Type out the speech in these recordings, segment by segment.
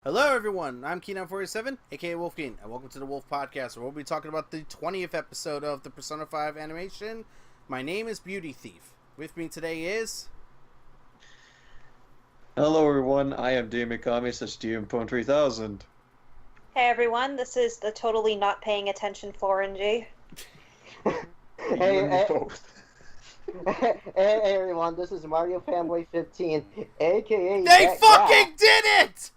Hello everyone, I'm Keen47, aka Wolfkeen, and welcome to the Wolf Podcast, where we'll be talking about the 20th episode of the Persona 5 animation. My name is Beauty Thief. With me today is... Hello everyone, I am Damikami, DM3000. Hey everyone, this is the totally not paying attention FlOrangey. Hey everyone, this is Mario Fanboy 15, aka... They fucking did it!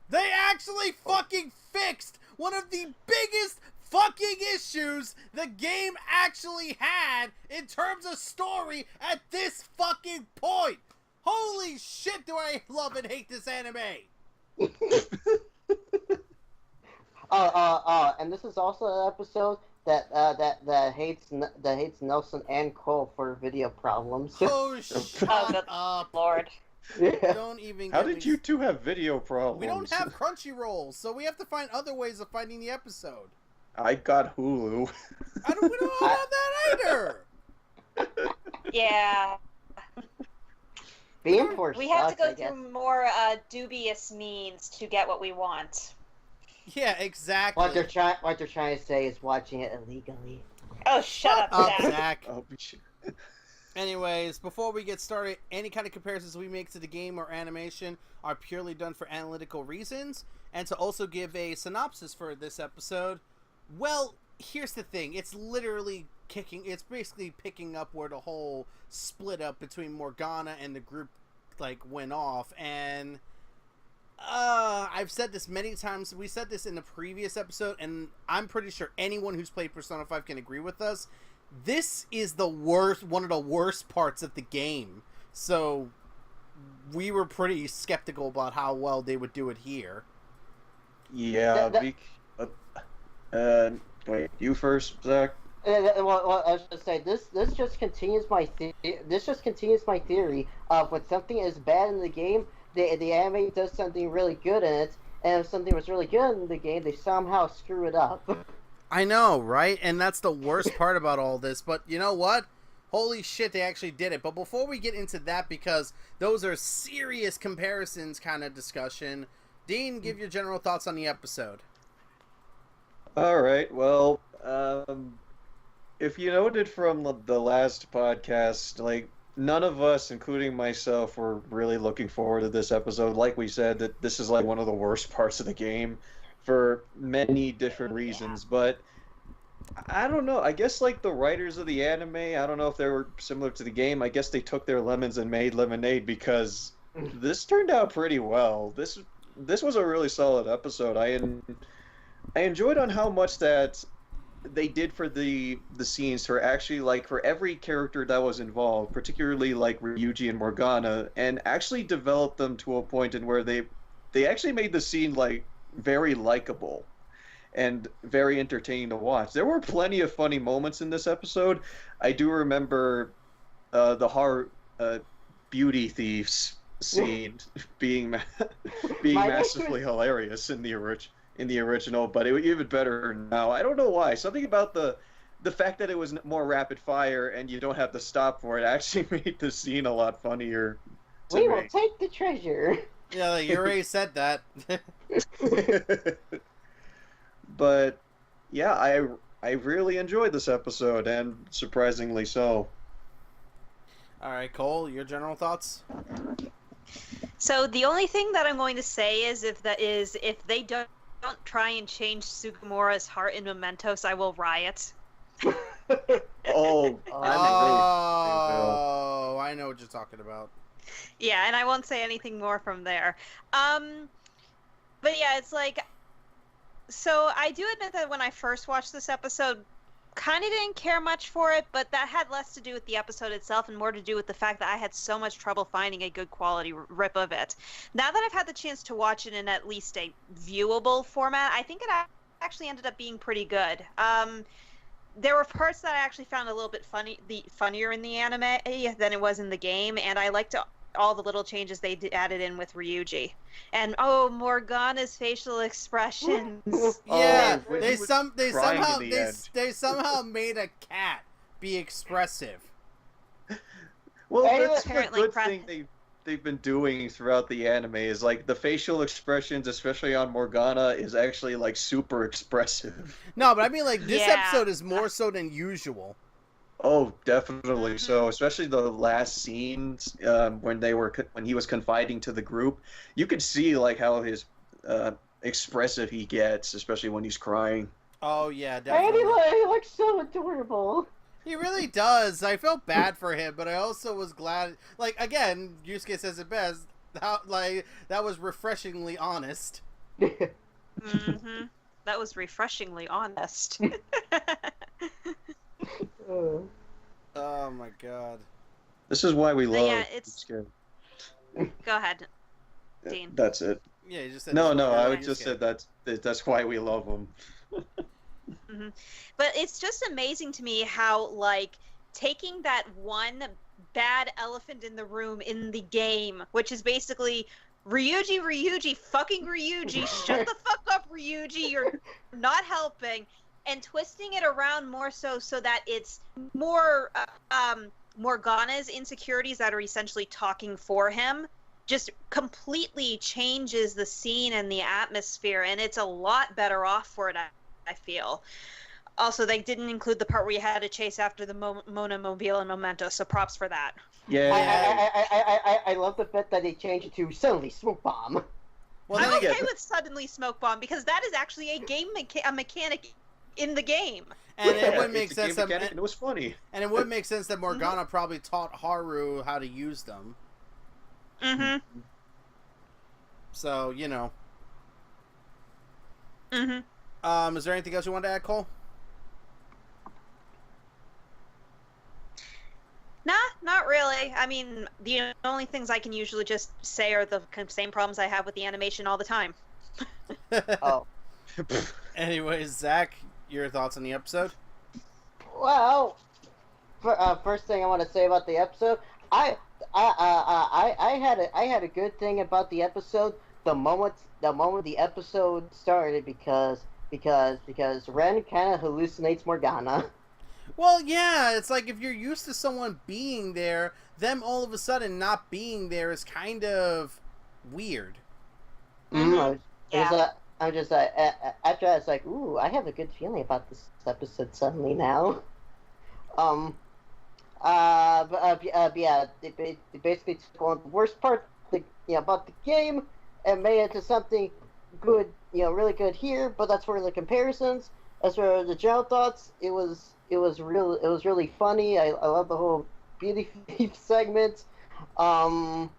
They actually fucking fixed one of the biggest fucking issues the game actually had in terms of story at this fucking point. Holy shit, do I love and hate this anime. And this is also an episode that hates Nelson and Cole for video problems. Oh, shut up, Lord. Yeah. Don't even. How did you two have video problems? We don't have Crunchyroll, so we have to find other ways of finding the episode. I got Hulu. We don't have that either. Yeah. Being forced. We have to go through more dubious means to get what we want. Yeah, exactly. What they're trying to say is watching it illegally. Oh, shut up, Zach. Zach. I'll be sure. Anyways, before we get started, any kind of comparisons we make to the game or animation are purely done for analytical reasons, and to also give a synopsis for this episode. Well, here's the thing. It's basically picking up where the whole split up between Morgana and the group, went off, and I've said this many times. We said this in the previous episode, and I'm pretty sure anyone who's played Persona 5 can agree with us. This is one of the worst parts of the game. So we were pretty skeptical about how well they would do it here. Yeah, wait, you first, Zach? Well, I was going to say this just continues my theory of when something is bad in the game, the anime does something really good in it, and if something was really good in the game, they somehow screw it up. I know, right? And that's the worst part about all this. But you know what? Holy shit, they actually did it. But before we get into that, because those are serious comparisons kind of discussion, Dean, give your general thoughts on the episode. Alright, well, if you noted from the last podcast, none of us, including myself, were really looking forward to this episode. Like we said, that this is one of the worst parts of the game for many different reasons, but I don't know. I guess the writers of the anime, I don't know if they were similar to the game. I guess they took their lemons and made lemonade, because this turned out pretty well. This was a really solid episode. I enjoyed on how much that they did for the scenes, for actually for every character that was involved, particularly Ryuji and Morgana, and actually developed them to a point in where they actually made the scene very likable and very entertaining to watch. There were plenty of funny moments in this episode. I do remember the horror beauty thieves scene being massively hilarious in the original, but it was even better now. I don't know why. Something about the fact that it was more rapid fire and you don't have to stop for it actually made the scene a lot funnier. We will take the treasure. Yeah, you already said that. But yeah, I really enjoyed this episode, and surprisingly so. Alright, Cole, your general thoughts? So the only thing that I'm going to say is if they don't try and change Sugimura's heart in Mementos, I will riot. Oh, I know what you're talking about. Yeah, and I won't say anything more from there. But yeah, it's so I do admit that when I first watched this episode, kind of didn't care much for it, but that had less to do with the episode itself and more to do with the fact that I had so much trouble finding a good quality rip of it. Now that I've had the chance to watch it in at least a viewable format, I think it actually ended up being pretty good. There were parts that I actually found a little bit funnier in the anime than it was in the game, and I liked all the little changes they added in with Ryuji. And Morgana's facial expressions. Yeah, they somehow made a cat be expressive. Well, that's apparently a good thing they've been doing throughout the anime is like the facial expressions, especially on Morgana, is actually like super expressive. No, but I mean, like, this Yeah. episode is more so than usual. Oh, definitely so. Especially the last scenes when he was confiding to the group, you could see like how his expressive he gets, especially when he's crying. Oh, yeah, And definitely. he looks so adorable. He really does. I felt bad for him, but I also was glad. Like, again, Yusuke says it best. That was refreshingly honest. Mm-hmm. That was refreshingly honest. Oh my god. This is why we love. Yeah, it's- Go ahead, Dean. That's it. Yeah, you just said No, this no, was I why would just Yusuke. said that's why we love him. Hmm. But it's just amazing to me how, like, taking that one bad elephant in the room in the game, which is basically Ryuji, fucking Ryuji, shut the fuck up, Ryuji, you're not helping, and twisting it around more so that it's more Morgana's insecurities that are essentially talking for him, just completely changes the scene and the atmosphere, and it's a lot better off for it, I feel. Also, they didn't include the part where you had to chase after the Mona Mobile and Memento, so props for that. Yeah. I love the fact that they changed it to suddenly smoke bomb. Well, I'm then okay again, with suddenly smoke bomb because that is actually a game mechanic in the game. and it Yeah, would make it's a sense game that, mechanic, and it was funny. and it would make sense that Morgana probably taught Haru how to use them. Mm-hmm. So, you know. Mm-hmm. Is there anything else you want to add, Cole? Nah, not really. I mean, the only things I can usually just say are the same problems I have with the animation all the time. Oh. Anyways, Zach, your thoughts on the episode? Well, first thing I want to say about the episode, I had a good thing about the episode the moment the episode started because Ren kind of hallucinates Morgana. Well, yeah, it's like if you're used to someone being there, them all of a sudden not being there is kind of weird. Mhm. Yeah. I'm just after I was like, ooh, I have a good feeling about this episode suddenly now. Yeah, they basically took on the worst part, about the game, and made it into something good, really good here. But that's for the comparisons. As for the general thoughts, it was really funny. I love the whole beauty thief segment. I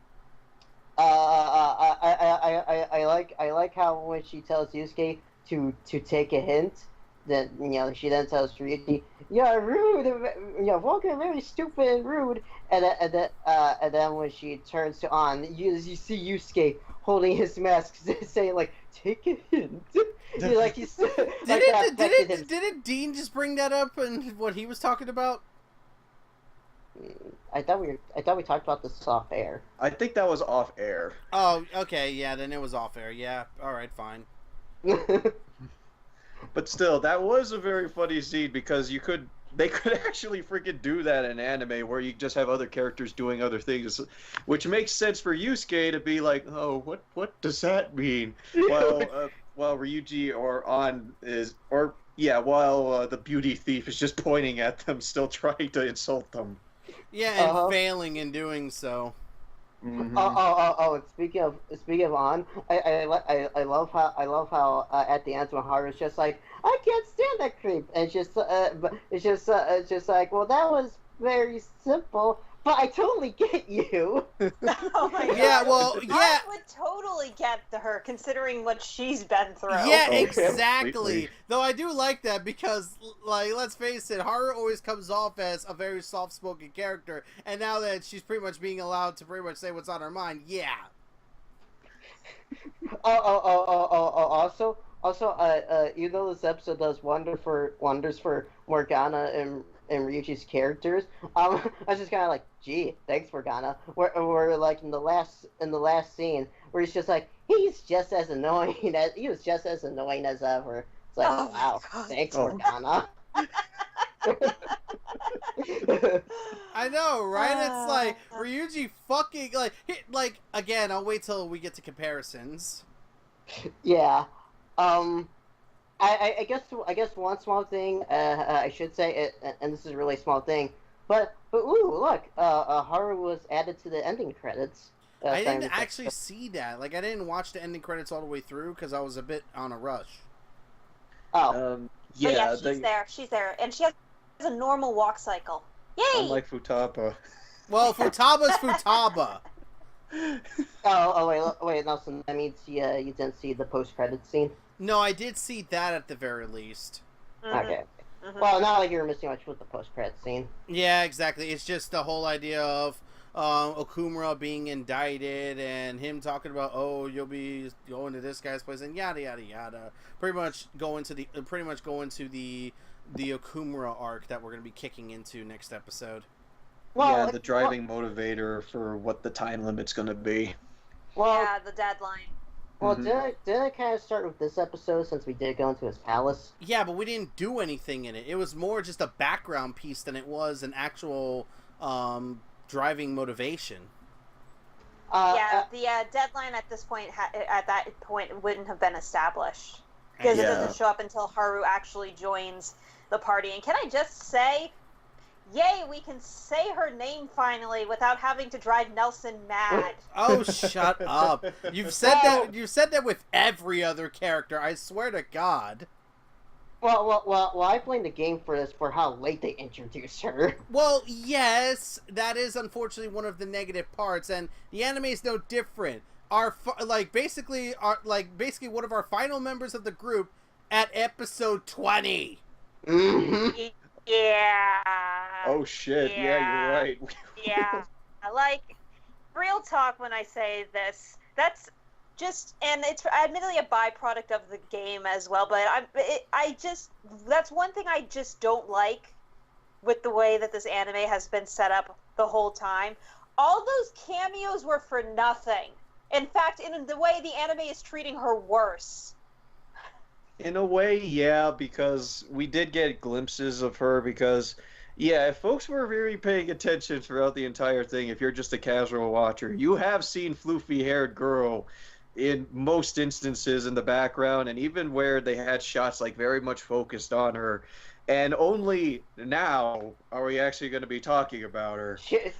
like how when she tells Yusuke to take a hint, that she then tells Ryuji, "You're rude, Vulcan, very stupid and rude." And then when she turns to An, you see Yusuke holding his mask, saying like, "Take a hint." Didn't Dean just bring that up and what he was talking about? I thought we talked about this off air. I think that was off air. Oh, okay, yeah, then it was off air. Yeah, alright, fine. But still, that was a very funny scene because they could actually freaking do that in anime where you just have other characters doing other things, which makes sense for Yusuke to be like, oh, what does that mean? While Ryuji or An while the beauty thief is just pointing at them, still trying to insult them. Yeah, and failing in doing so. Mm-hmm. And speaking of An, I love how at the end when Haru's just like, I can't stand that creep, and it's just like, well, that was very simple, but I totally get you. Oh my god. Yeah, well, yeah. I would totally get her, considering what she's been through. Yeah, Oh, exactly. completely. Though I do like that because, like, let's face it, Haru always comes off as a very soft-spoken character, and now that she's pretty much being allowed to pretty much say what's on her mind, yeah. Also, even though this episode does wonders for Morgana and Ryuji's characters, I was just kind of like, gee, thanks Morgana. We're like in the last scene where he's just like, he was just as annoying as ever. It's like, Oh my wow, God. thanks Morgana. I know, right? It's like Ryuji fucking like again. I'll wait till we get to comparisons. Yeah. I guess one small thing I should say, and this is a really small thing, but ooh, look, Haru was added to the ending credits. I didn't actually see that. Like, I didn't watch the ending credits all the way through because I was a bit on a rush. Oh. Yeah, she's there, and she has a normal walk cycle. Yay! Unlike Futaba. Well, Futaba's Futaba. Wait, Nelson, that means you didn't see the post-credit scene? No, I did see that at the very least. Okay. Well, not like you were missing much with the post-credit scene. Yeah, exactly. It's just the whole idea of Okumura being indicted and him talking about, oh, you'll be going to this guy's place and yada yada yada. Pretty much go into the Okumura arc that we're going to be kicking into next episode. Well, yeah, the driving motivator for what the time limit's going to be. Well, yeah, the deadline. Well, didn't it kind of start with this episode since we did go into his palace? Yeah, but we didn't do anything in it. It was more just a background piece than it was an actual driving motivation. The deadline at this point, at that point, wouldn't have been established because it doesn't show up until Haru actually joins the party. And can I just say, yay, we can say her name finally without having to drive Nelson mad. Oh, shut up. You've said that with every other character, I swear to God. Well, I blame the game for this, for how late they introduced her. Well, yes, that is unfortunately one of the negative parts, and the anime is no different. Basically one of our final members of the group at episode 20. Mm-hmm. Yeah. Oh shit! Yeah, you're right. Yeah, like real talk when I say this. That's just, and it's admittedly a byproduct of the game as well. But that's one thing I just don't like with the way that this anime has been set up the whole time. All those cameos were for nothing. In fact, in the way the anime is treating her worse. In a way, yeah, because we did get glimpses of her because, yeah, if folks were really paying attention throughout the entire thing, if you're just a casual watcher, you have seen floofy-haired girl in most instances in the background, and even where they had shots, like, very much focused on her. And only now are we actually going to be talking about her. She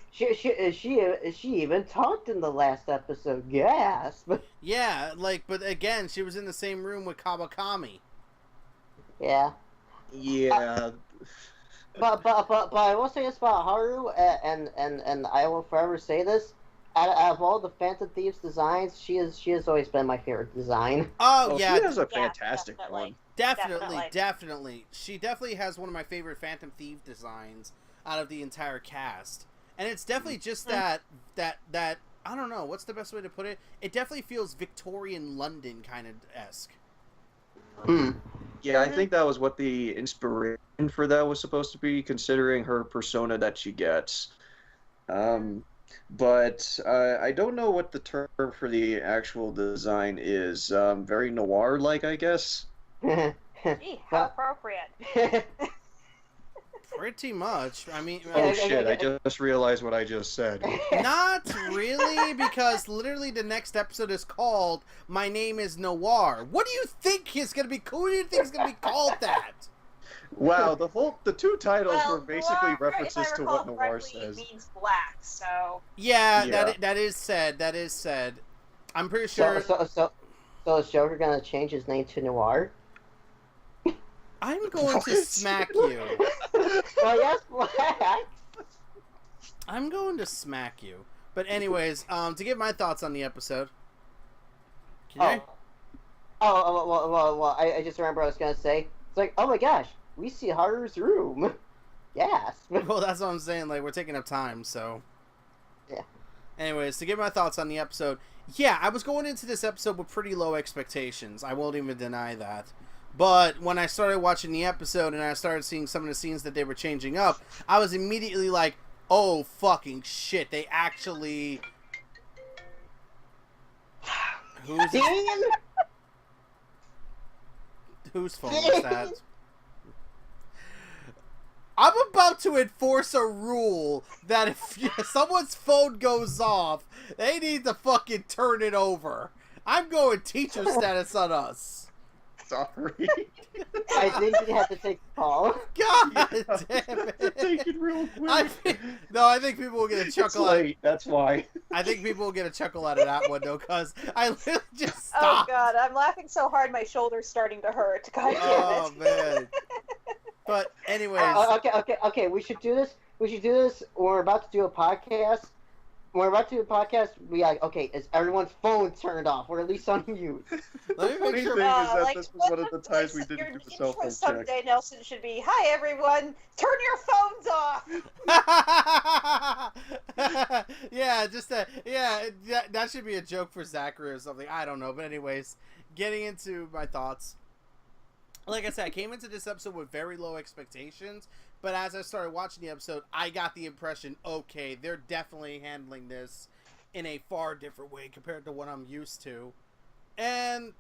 even talked in the last episode. Gasp. Yeah, but again, she was in the same room with Kawakami. Yeah. Yeah. But I will say this about Haru, and I will forever say this. Out of all the Phantom Thieves designs, she has always been my favorite design. Oh yeah, she has a fantastic one. Definitely. She definitely has one of my favorite Phantom Thief designs out of the entire cast. And it's definitely just that I don't know, what's the best way to put it? It definitely feels Victorian London kind of esque. Yeah, I think that was what the inspiration for that was supposed to be, considering her persona that she gets. But I don't know what the term for the actual design is. Very noir-like, I guess. Gee, how appropriate. Pretty much. I mean... Oh shit, I just realized what I just said. Not really, because literally the next episode is called My Name is Noir. What do you think is going to be... Who do you think is going to be called that? Wow, the two titles were basically noir, references to what noir says. It means black, so... Yeah. That is said. I'm pretty sure... So is Joker going to change his name to Noir? I'm going to smack you. Well, yes, black. I'm going to smack you. But anyways, to give my thoughts on the episode. Okay? Well, I just remember what I was going to say. It's like, oh my gosh, we see Haru's room. Yes. Well, that's what I'm saying. Like, we're taking up time, so... Yeah. Anyways, to give my thoughts on the episode. Yeah, I was going into this episode with pretty low expectations. I won't even deny that. But when I started watching the episode and I started seeing some of the scenes that they were changing up, I was immediately like, oh, fucking shit. They actually... Whose phone is that? I'm about to enforce a rule that if someone's phone goes off, they need to fucking turn it over. I'm going teacher status on us. Sorry. I think you have to take the call. God damn it. Take it real quick. I think people will get a chuckle It's late, that's why. I think people will get a chuckle out of that one, though, because I literally just Oh stopped. god, I'm laughing so hard my shoulder's starting to hurt. God damn Oh, it. man. But anyways, Okay. We should do this. When we're about to do a podcast. We like, okay, is everyone's phone turned off, or at least on mute? let me Funny make sure. thing is that like, this was one of the times we your didn't do the intro cell phone check. someday, Nelson, should be, hi everyone, turn your phones off! Yeah, that should be a joke for Zachary or something. I don't know, but anyways, getting into my thoughts. Like I said, I came into this episode with very low expectations, but as I started watching the episode, I got the impression, okay, they're definitely handling this in a far different way compared to what I'm used to. And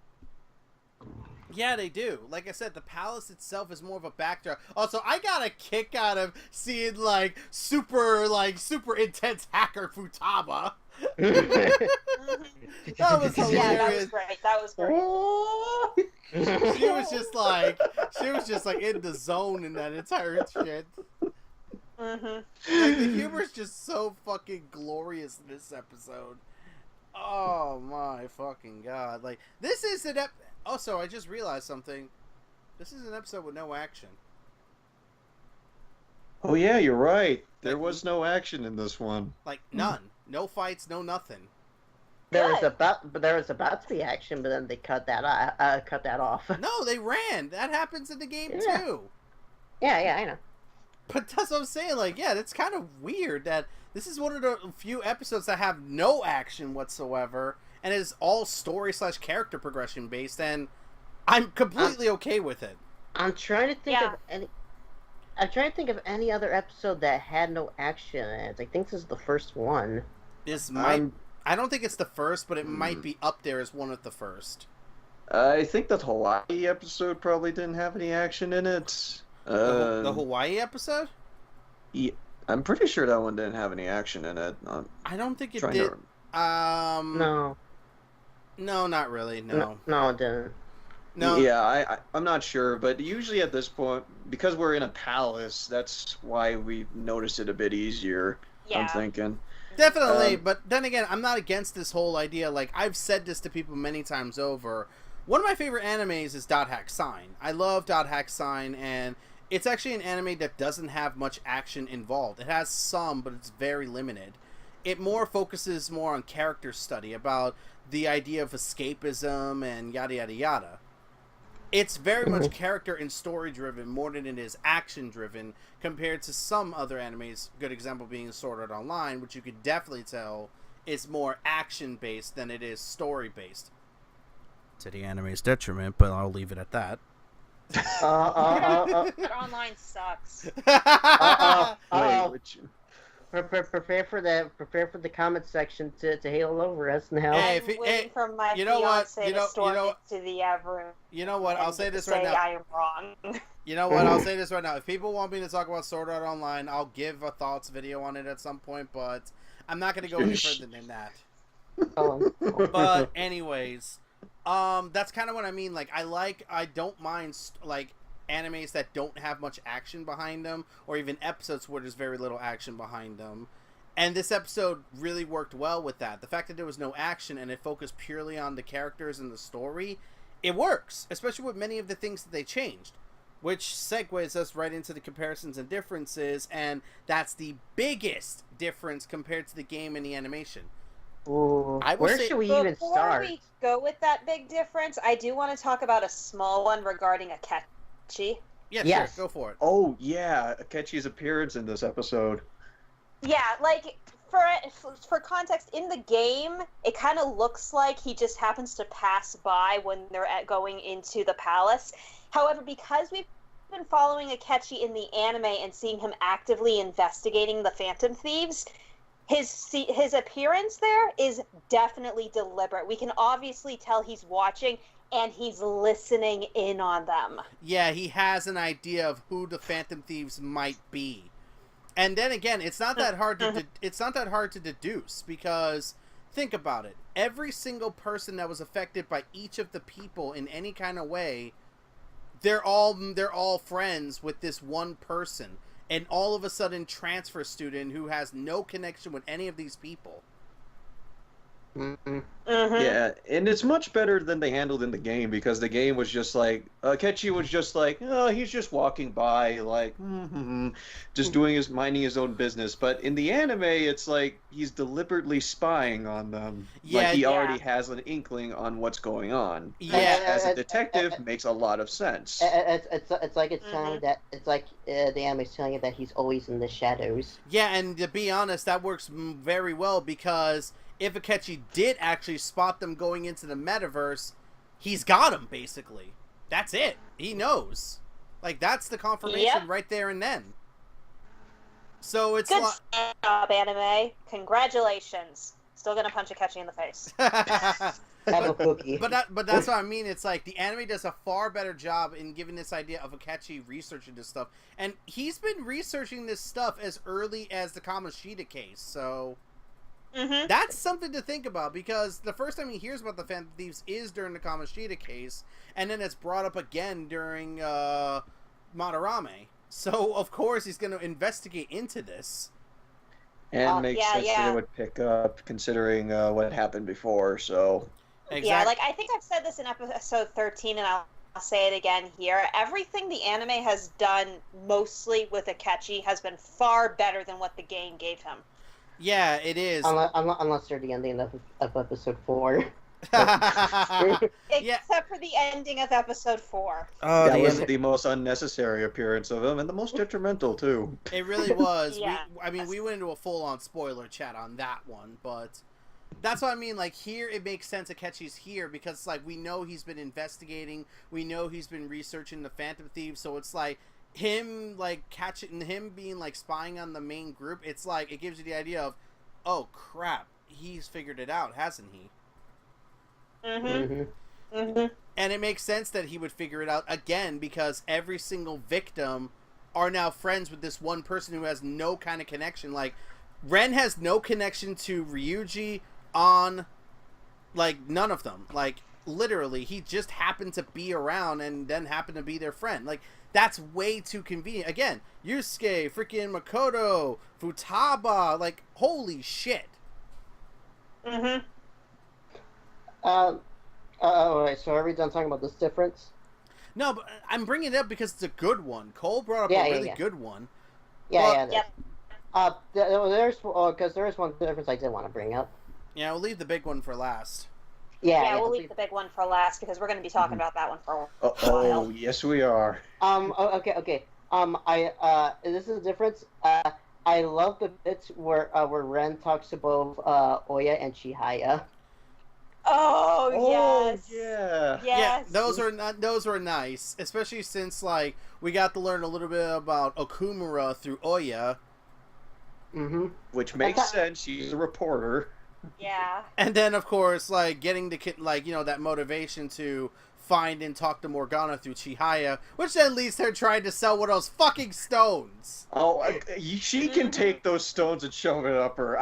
yeah, they do. Like I said, the palace itself is more of a backdrop. Also, I got a kick out of seeing super intense hacker Futaba. That was hilarious. Yeah, that was great. She was just like in the zone in that entire shit. Mm-hmm. Like, the humor is just so fucking glorious in this episode. Oh my fucking god! Like, this is an Also, I just realized something. This is an episode with no action. Oh yeah, you're right. There was no action in this one. Like, none. No fights. No nothing. There was about to be action, but then they cut that off. No, they ran. That happens in the game Yeah. too. Yeah, I know. But that's what I'm saying. Like, yeah, that's kind of weird that this is one of the few episodes that have no action whatsoever, and is all story/character progression based, and I'm completely okay with it. I'm trying to think of any. I'm trying to think of any other episode that had no action in it. I think this is the first one. This might. I don't think it's the first, but it might be up there as one of the first. I think that Hawaii episode probably didn't have any action in it. The Hawaii episode? Yeah, I'm pretty sure that one didn't have any action in it. I don't think it did. No. No, not really. No, it didn't. No. Yeah, I'm not sure, but usually at this point, because we're in a palace, that's why we notice it a bit easier. Yeah. I'm thinking. Definitely, but then again, I'm not against this whole idea. Like, I've said this to people many times over. One of my favorite animes is Dot Hack Sign. I love Dot Hack Sign, and it's actually an anime that doesn't have much action involved. It has some, but it's very limited. It focuses more on character study, about the idea of escapism and yada yada yada. It's very much character and story driven more than it is action driven compared to some other animes. Good example being Sword Art Online, which you could definitely tell is more action based than it is story based. To the anime's detriment, but I'll leave it at that. But online sucks. Prepare for the comment section to hail over us now. Hey, I'm waiting for my you know what? fiance to storm into the room. You know what? I'll say this right now. I am wrong. You know what? I'll say this right now. If people want me to talk about Sword Art Online, I'll give a thoughts video on it at some point, but I'm not going to go any further than that. But anyways, that's kind of what I mean. Like, I don't mind animes that don't have much action behind them, or even episodes where there's very little action behind them. And this episode really worked well with that. The fact that there was no action and it focused purely on the characters and the story, it works, especially with many of the things that they changed. Which segues us right into the comparisons and differences, and that's the biggest difference compared to the game and the animation. Ooh, where should we even start? Before we go with that big difference, I do want to talk about a small one regarding Akechi. Yeah, yes. Sure, go for it. Oh, yeah, Akechi's appearance in this episode. Yeah, like, for context, in the game, it kind of looks like he just happens to pass by when they're going into the palace. However, because we've been following Akechi in the anime and seeing him actively investigating the Phantom Thieves, his appearance there is definitely deliberate. We can obviously tell he's watching, and he's listening in on them. Yeah, he has an idea of who the Phantom Thieves might be. And then again, it's not that hard to deduce, because think about it. Every single person that was affected by each of the people in any kind of way, they're all friends with this one person. And all of a sudden, transfer student who has no connection with any of these people. Mm-hmm. Yeah, and it's much better than they handled in the game, because the game was just like, Akechi was just like, oh, he's just walking by, like, just minding his own business. But in the anime, it's like he's deliberately spying on them. Yeah, like he yeah. already has an inkling on what's going on. Yeah. Which, as a detective, makes a lot of sense. It's like it's telling that it's like the anime's telling you that he's always in the shadows. Yeah, and to be honest, that works very well, because if Akechi did actually spot them going into the metaverse, he's got them, basically. That's it. He knows. Like, that's the confirmation right there and then. So it's Good job, anime. Congratulations. Still gonna punch Akechi in the face. Have a cookie. But that's what I mean. It's like the anime does a far better job in giving this idea of Akechi researching this stuff. And he's been researching this stuff as early as the Kamoshida case, so... Mm-hmm. That's something to think about, because the first time he hears about the Phantom Thieves is during the Kamoshida case, and then it's brought up again during Madarame. So, of course, he's going to investigate into this. And makes sense that it would pick up, considering what happened before, so... Exactly. Yeah, like, I think I've said this in episode 13, and I'll say it again here. Everything the anime has done, mostly with Akechi, has been far better than what the game gave him. Yeah, it is. Unless they're the ending of episode 4. Except for the ending of episode 4. Oh, that was the most unnecessary appearance of him, and the most detrimental, too. It really was. Yeah. We went into a full-on spoiler chat on that one, but... That's what I mean, like, here it makes sense Akechi's here, because, like, we know he's been investigating, we know he's been researching the Phantom Thieves, so it's like... him, like, catching him being, like, spying on the main group, it's like, it gives you the idea of, oh, crap, he's figured it out, hasn't he? And it makes sense that he would figure it out, again, because every single victim are now friends with this one person who has no kind of connection. Like, Ren has no connection to Ryuji, like, none of them. Like, literally, he just happened to be around and then happened to be their friend. Like, that's way too convenient. Again, Yusuke, freaking Makoto, Futaba, like, holy shit. Alright, so are we done talking about this difference? No, but I'm bringing it up because it's a good one. Cole brought up a really good one. There's because there is one difference I did want to bring up. Yeah, we'll leave the big one for last. We'll leave the big one for last, because we're going to be talking about that one for a while. Oh, yes we are. Okay. This is a difference. I love the bits where Ren talks to both Oya and Chihaya. Oh yes. Yeah. Yes. Yeah, those were nice, especially since, like, we got to learn a little bit about Okumura through Oya. Which makes sense. She's a reporter. Yeah. And then, of course, like, getting the like, you know, that motivation to find and talk to Morgana through Chihaya, which then leads to her trying to sell one of those fucking stones. Oh, she can take those stones and shove it up her.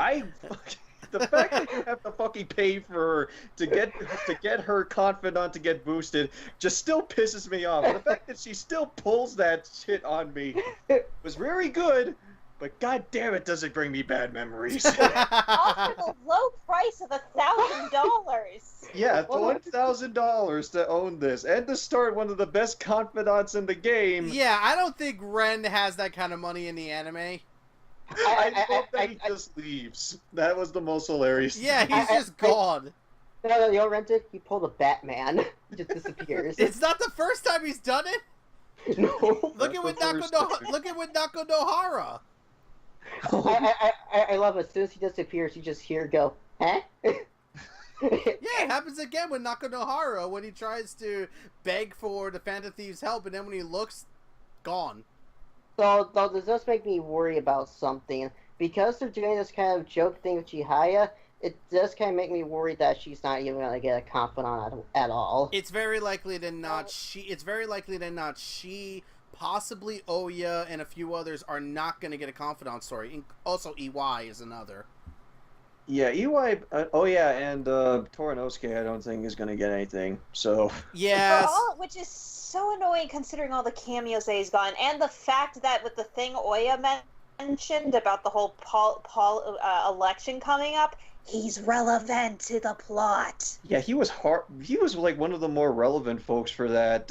The fact that you have to fucking pay for her to get her confidant to get boosted just still pisses me off. The fact that she still pulls that shit on me was very good, but god damn it, does it bring me bad memories. Also, the low price of $1,000. Yeah, $1,000 to own this and to start one of the best confidants in the game. Yeah, I don't think Ren has that kind of money in the anime. I love that he just leaves. That was the most hilarious. Yeah, he's just gone. No, you rent it. He pulled a Batman. He just disappears. It's not the first time he's done it. No. Look at what Nako Nohara. I love it. As soon as he disappears, you just hear go, huh? Yeah, it happens again with Nako Nohara when he tries to beg for the Phantom Thieves' help, and then when he looks, gone. So this does make me worry about something. Because they're doing this kind of joke thing with Chihaya, it does kind of make me worried that she's not even going to get a confidant at all. It's very likely that not she. It's very likely that not she. Possibly Oya and a few others are not going to get a confidant story. Also, EY is another. Yeah, EY. And Torinosuke, I don't think is going to get anything. So yes, which is so annoying considering all the cameos that he's gotten, and the fact that with the thing Oya mentioned about the whole Paul election coming up, he's relevant to the plot. Yeah, he was He was like one of the more relevant folks for that.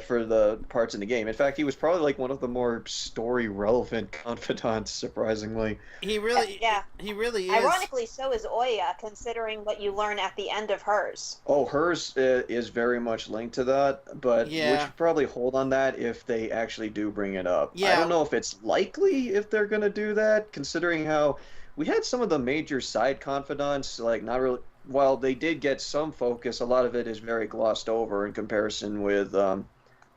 For the parts in the game. In fact, he was probably like one of the more story-relevant confidants, surprisingly. He really is. Ironically, so is Oya, considering what you learn at the end of hers. Oh, hers is very much linked to that, but we should probably hold on that if they actually do bring it up. Yeah. I don't know if it's likely if they're going to do that, considering how we had some of the major side confidants, like not really... While they did get some focus, a lot of it is very glossed over in comparison with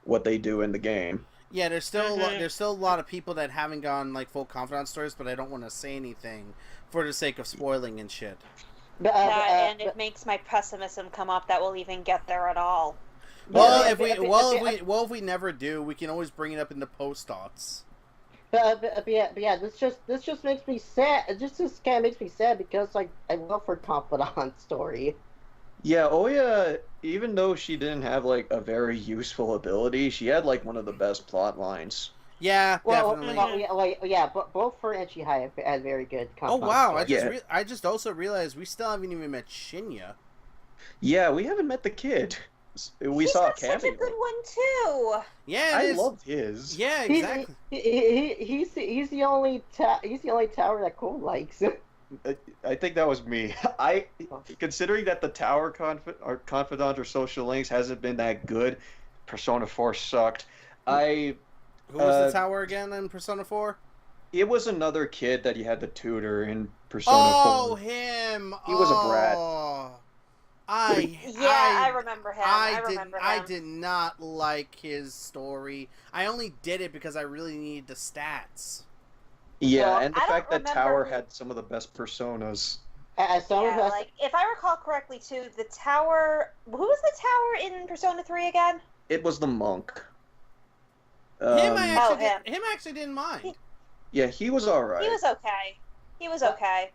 what they do in the game. Yeah, there's still a lot of people that haven't gone like full confidant stories, but I don't want to say anything for the sake of spoiling and shit. And it makes my pessimism come up that we'll even get there at all. Well, if we never do, we can always bring it up in the post thoughts. But yeah, this just makes me sad. It just kind of makes me sad because like I love her confidant story. Yeah, Oya, even though she didn't have like a very useful ability, she had like one of the best plot lines. Yeah, definitely. But both her and Chihaya had very good confidant. Oh wow! stories. I just also realized we still haven't even met Shinya. Yeah, we haven't met the kid. We saw a cameo. Such a good one too. Yeah, I loved his. Yeah, exactly. He's the only tower that Cole likes. I think that was me. Considering that the tower confidant or social links hasn't been that good, Persona 4 sucked. Who was the tower again in Persona 4? It was another kid that you had to tutor in Persona 4. Oh, him! He was a brat. I remember him. I did not like his story. I only did it because I really needed the stats. Yeah, and the fact that Tower had some of the best personas. If I recall correctly, too, the Tower... Who was the Tower in Persona 3 again? It was the monk. Him actually didn't mind. Yeah, he was alright. He was okay.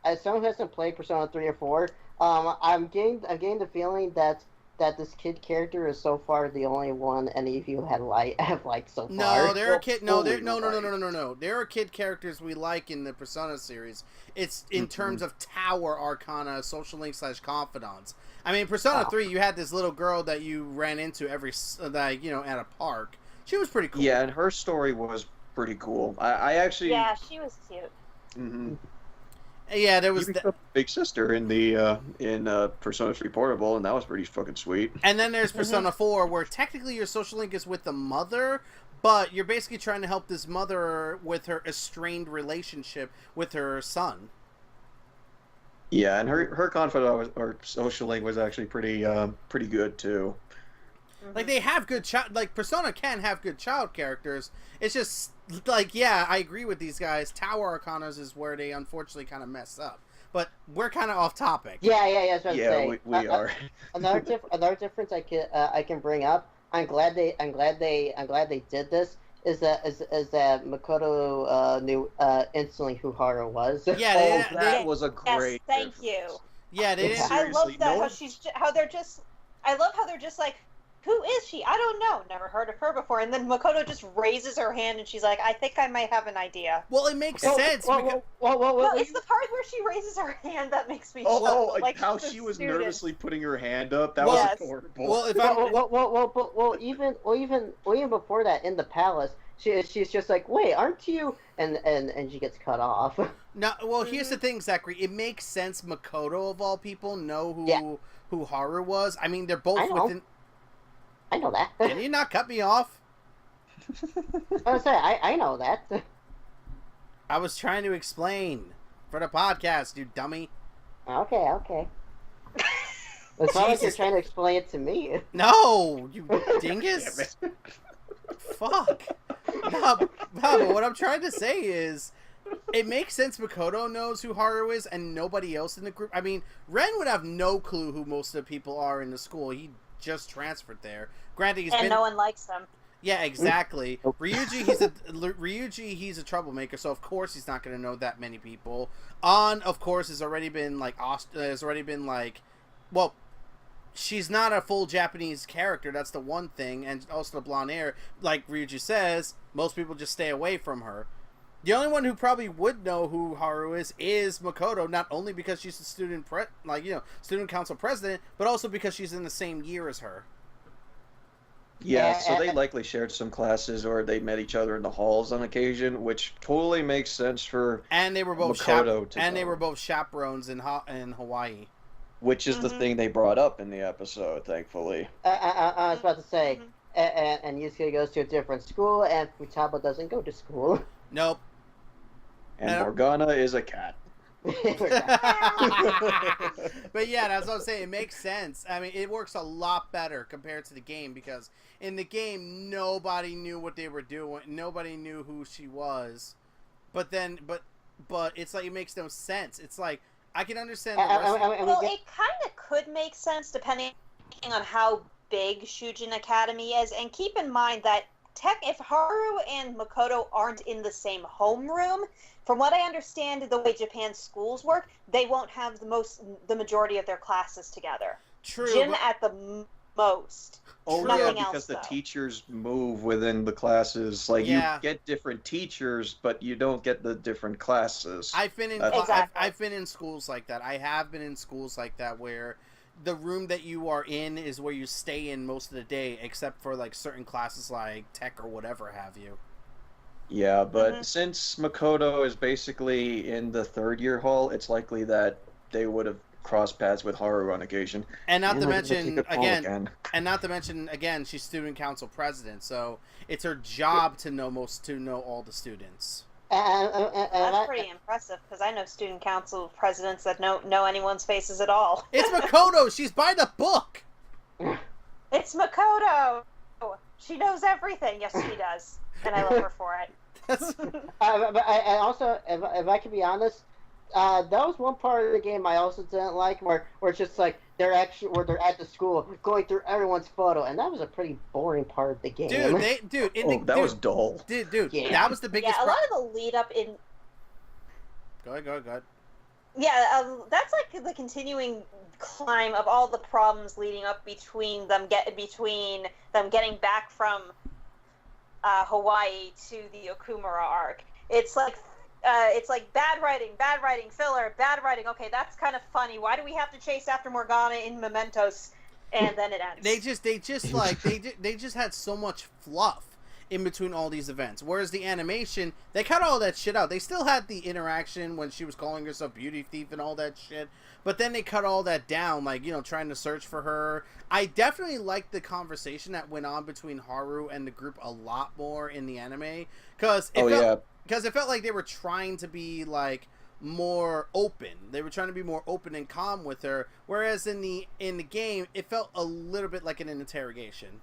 As someone who hasn't played Persona 3 or 4, I'm getting the feeling that this kid character is so far the only one any of you have liked so far. No, there are There are kid characters we like in the Persona series. It's in terms of Tower Arcana, social link / confidants. I mean, Persona 3, you had this little girl that you ran into at a park. She was pretty cool. Yeah, and her story was pretty cool. I actually... Yeah, she was cute. Mm-hmm. Yeah, there was big sister in the Persona 3 Portable, and that was pretty fucking sweet. And then there's Persona 4, where technically your social link is with the mother, but you're basically trying to help this mother with her estranged relationship with her son. Yeah, and her confidant or social link was actually pretty good too. Like, they have good Persona can have good child characters. It's just, I agree with these guys. Tower Arcanas is where they unfortunately kind of mess up. But we're kind of off topic. Yeah, that's what I'm saying. We are. Another difference I can bring up. I'm glad they did this. Is that Makoto knew instantly who Haru was. Yeah, that was a great. Yes, thank you. Yeah, they didn't. I love that I love how they're just like, who is she? I don't know. Never heard of her before. And then Makoto just raises her hand and she's like, I think I might have an idea. Well, it makes sense. It's the part where she raises her hand that makes me shock. Like how she was nervously putting her hand up. That was horrible. Even before that, in the palace, she's just like, wait, aren't you? And she gets cut off. No, well, here's the thing, Zachary. It makes sense. Makoto, of all people, know who Haru was. I mean, they're both within. I know that. Can you not cut me off? I know that. I was trying to explain for the podcast, you dummy. Okay. It's not like you're trying to explain it to me. No, you dingus. Fuck. No, but what I'm trying to say is It makes sense Makoto knows who Haru is and nobody else in the group. I mean, Ren would have no clue who most of the people are in the school. He just transferred there. Granted, no one likes them. Yeah, exactly. Ryuji, he's a troublemaker, so of course he's not going to know that many people. An, of course, has already been like, well, she's not a full Japanese character. That's the one thing, and also the blonde hair. Like Ryuji says, most people just stay away from her. The only one who probably would know who Haru is Makoto, not only because she's the student council president, but also because she's in the same year as her. Yeah, so they likely shared some classes, or they met each other in the halls on occasion, which totally makes sense for and they were both Makoto they were both chaperones in Hawaii, which is the thing they brought up in the episode. Thankfully, I was about to say, and Yusuke goes to a different school, and Futaba doesn't go to school. Nope. And Morgana is a cat. But yeah, that's what I'm saying. It makes sense. I mean, it works a lot better compared to the game, because in the game nobody knew what they were doing. Nobody knew who she was. But it's like it makes no sense. It's like I can understand. Well, it kind of could make sense depending on how big Shujin Academy is, and keep in mind that if Haru and Makoto aren't in the same homeroom, from what I understand, the way Japan's schools work, they won't have the majority of their classes together. True. Gym at the most. Oh, Nothing yeah, because else, the teachers move within the classes. Like, you get different teachers, but you don't get the different classes. I've been in schools like that. I have been in schools like that where the room that you are in is where you stay in most of the day, except for like certain classes like tech or whatever have you. Yeah, but since Makoto is basically in the third year hall, it's likely that they would have crossed paths with Haru on occasion. And not to mention again, she's student council president, so it's her job to know all the students. That's pretty impressive, because I know student council presidents that don't know anyone's faces at all. It's Makoto! She's by the book! It's Makoto! She knows everything. Yes, she does. And I love her for it. I also, if I can be honest, that was one part of the game I also didn't like, where it's just like they're at the school going through everyone's photo, and that was a pretty boring part of the game. That was dull. Dude, yeah. That was the biggest. Yeah, a lot of the lead up in. Go ahead. Yeah, that's like the continuing climb of all the problems leading up between them getting back from Hawaii to the Okumura arc. It's like bad writing, filler, bad writing. Okay, that's kind of funny. Why do we have to chase after Morgana in Mementos? And then it ends. They just had so much fluff in between all these events. Whereas the animation, they cut all that shit out. They still had the interaction when she was calling herself Beauty Thief and all that shit. But then they cut all that down, like, trying to search for her. I definitely liked the conversation that went on between Haru and the group a lot more in the anime. Because it felt like they were trying to be, like, more open. They were trying to be more open and calm with her. Whereas in the game, it felt a little bit like an interrogation.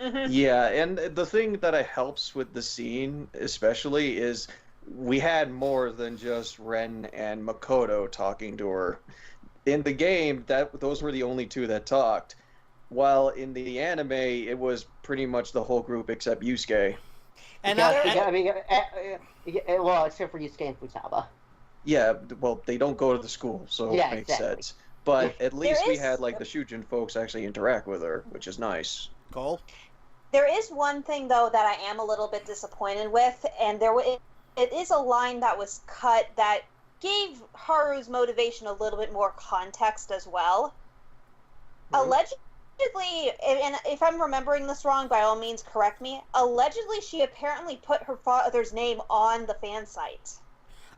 Mm-hmm. Yeah, and the thing that helps with the scene, especially, is we had more than just Ren and Makoto talking to her. In the game, those were the only two that talked, while in the anime, it was pretty much the whole group except Yusuke. Well, except for Yusuke and Futaba. Yeah, well, they don't go to the school, so it makes sense. But at least we had, like, the Shujin folks actually interact with her, which is nice. Cole? There is one thing, though, that I am a little bit disappointed with, and it is a line that was cut that gave Haru's motivation a little bit more context as well. Mm-hmm. Allegedly, and if I'm remembering this wrong, by all means correct me, allegedly she apparently put her father's name on the fan site.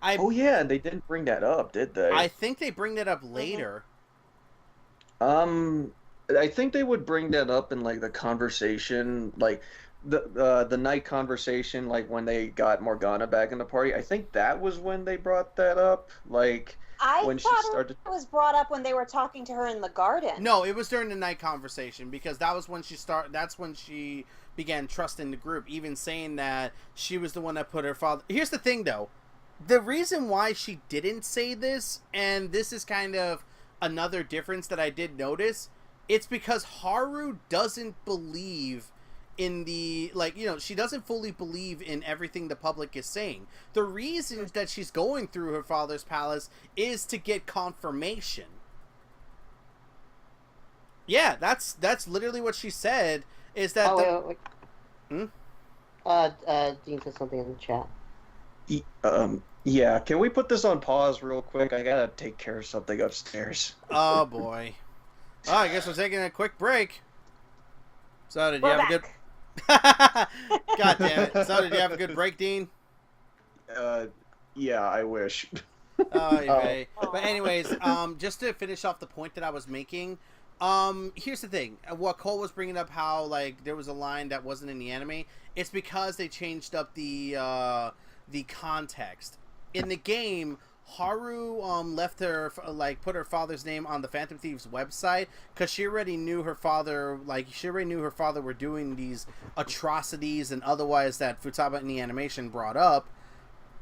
Yeah, they didn't bring that up, did they? I think they bring that up later. I think they would bring that up in, like, the conversation, like, the night conversation, like, when they got Morgana back in the party. I think that was when they brought that up, like, when she started... it was brought up when they were talking to her in the garden. No, it was during the night conversation, because that was when that's when she began trusting the group, even saying that she was the one that put her father... Here's the thing, though. The reason why she didn't say this, and this is kind of another difference that I did notice, it's because Haru doesn't believe in the, like, you know, she doesn't fully believe in everything the public is saying. The reason that she's going through her father's palace is to get confirmation. Yeah, that's literally what she said, is that wait. Dean said something in the chat. Yeah, can we put this on pause real quick? I gotta take care of something upstairs. Oh, boy. Oh, I guess we're taking a quick break. So, did you have a good... God damn it. So, did you have a good break, Dean? Yeah, I wish. Oh, you may. But anyways, just to finish off the point that I was making, here's the thing. What Cole was bringing up, how, like, there was a line that wasn't in the anime, it's because they changed up the context. In the game, Haru left her, like, put her father's name on the Phantom Thieves website because she already knew her father, were doing these atrocities and otherwise that Futaba in the animation brought up.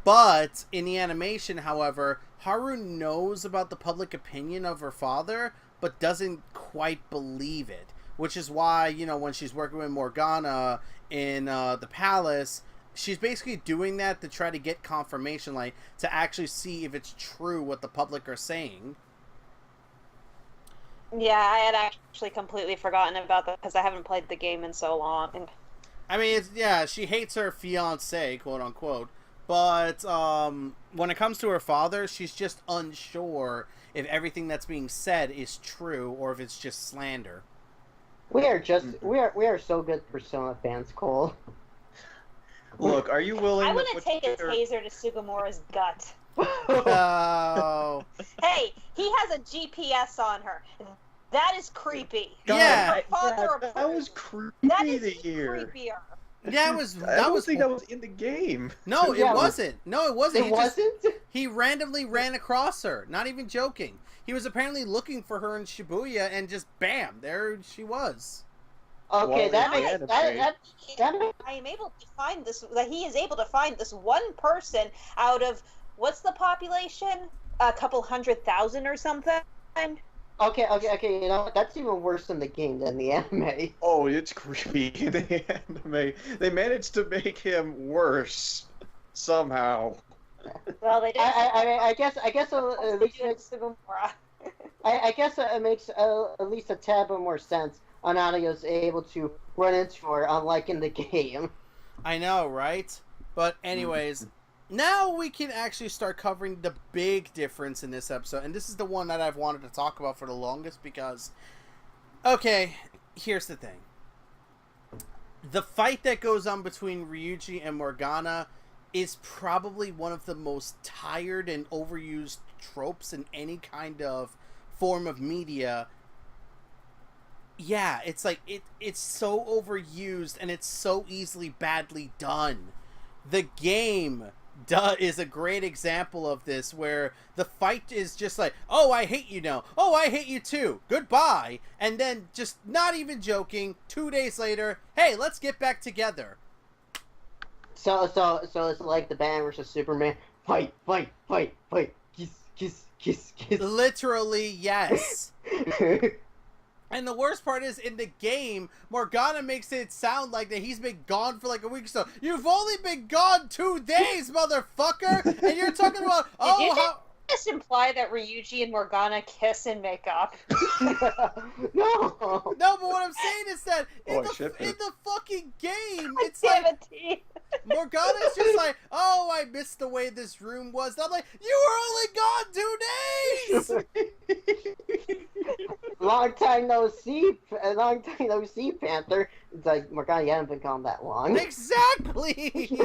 But in the animation, however, Haru knows about the public opinion of her father, but doesn't quite believe it. Which is why, you know, when she's working with Morgana in the palace, she's basically doing that to try to get confirmation, like, to actually see if it's true what the public are saying. Yeah, I had actually completely forgotten about that because I haven't played the game in so long. I mean, she hates her fiancé, quote unquote, but when it comes to her father, she's just unsure if everything that's being said is true or if it's just slander. We are so good Persona fans, Cole. Look, are you willing I to wouldn't take a taser to Sugimura's gut. Oh. Hey, he has a GPS on her. That is creepy. Yeah. that was creepy That is to hear. creepier. That was. I don't think that was in the game. No, it Yeah, wasn't. No, it wasn't. It wasn't? He randomly ran across her. Not even joking. He was apparently looking for her in Shibuya, and just bam, there she was. Okay, Well, I am able to find this. That he is able to find this one person out of what's the population? A couple 100,000 or something. Okay. You know what? That's even worse than the game than the anime. Oh, it's creepy. The anime. They managed to make him worse somehow. Well, they did. I guess at least it makes at least a tad bit more sense on how he was able to run into her, unlike in the game. I know, right? But anyways, now we can actually start covering the big difference in this episode. And this is the one that I've wanted to talk about for the longest because, okay, here's the thing. The fight that goes on between Ryuji and Morgana is probably one of the most tired and overused tropes in any kind of form of media. Yeah, it's like, it's so overused and it's so easily badly done. The game is a great example of this, where the fight is just like, oh, I hate you now. Oh, I hate you too. Goodbye. And then, just not even joking, 2 days later, hey, let's get back together. So it's like the Batman versus Superman. Fight, kiss. Literally, yes. And the worst part is, in the game, Morgana makes it sound like that he's been gone for like a week or so. You've only been gone 2 days, motherfucker! And you're talking about, Just imply that Ryuji and Morgana kiss and make up. No, but what I'm saying is that in the fucking game, it's like Morgana's just like, oh, I missed the way this room was. And I'm like, you were only gone 2 days. long time no see, Panther. It's like, Morgana, you haven't been gone that long. Exactly.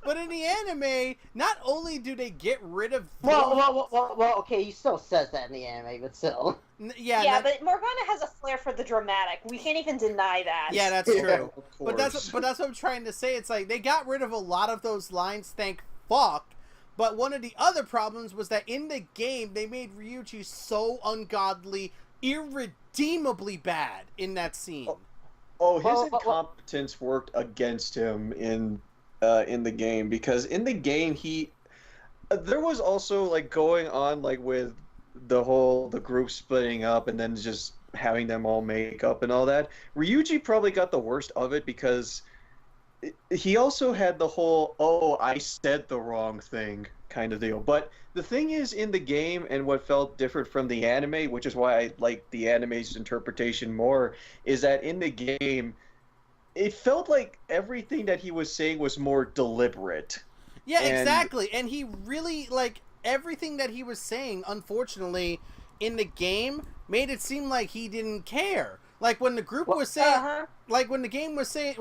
But in the anime, not only do they get rid of... Well, okay, he still says that in the anime, but still. Yeah, but Morgana has a flair for the dramatic. We can't even deny that. Yeah, that's true. Of But that's what I'm trying to say. It's like, they got rid of a lot of those lines, thank fuck. But one of the other problems was that in the game, they made Ryuji so ungodly, irredeemably bad in that scene. Oh, his incompetence worked against him in the game, because in the game There was also like going on like with the group splitting up and then just having them all make up and all that. Ryuji probably got the worst of it because he also had the whole "oh, I said the wrong thing" kind of deal. But the thing is, in the game, and what felt different from the anime, which is why I like the anime's interpretation more, is that in the game, it felt like everything that he was saying was more deliberate. Yeah, And exactly. And he really, like, everything that he was saying, unfortunately, in the game, made it seem like he didn't care. Like, when the group was saying, like, when the gang was saying,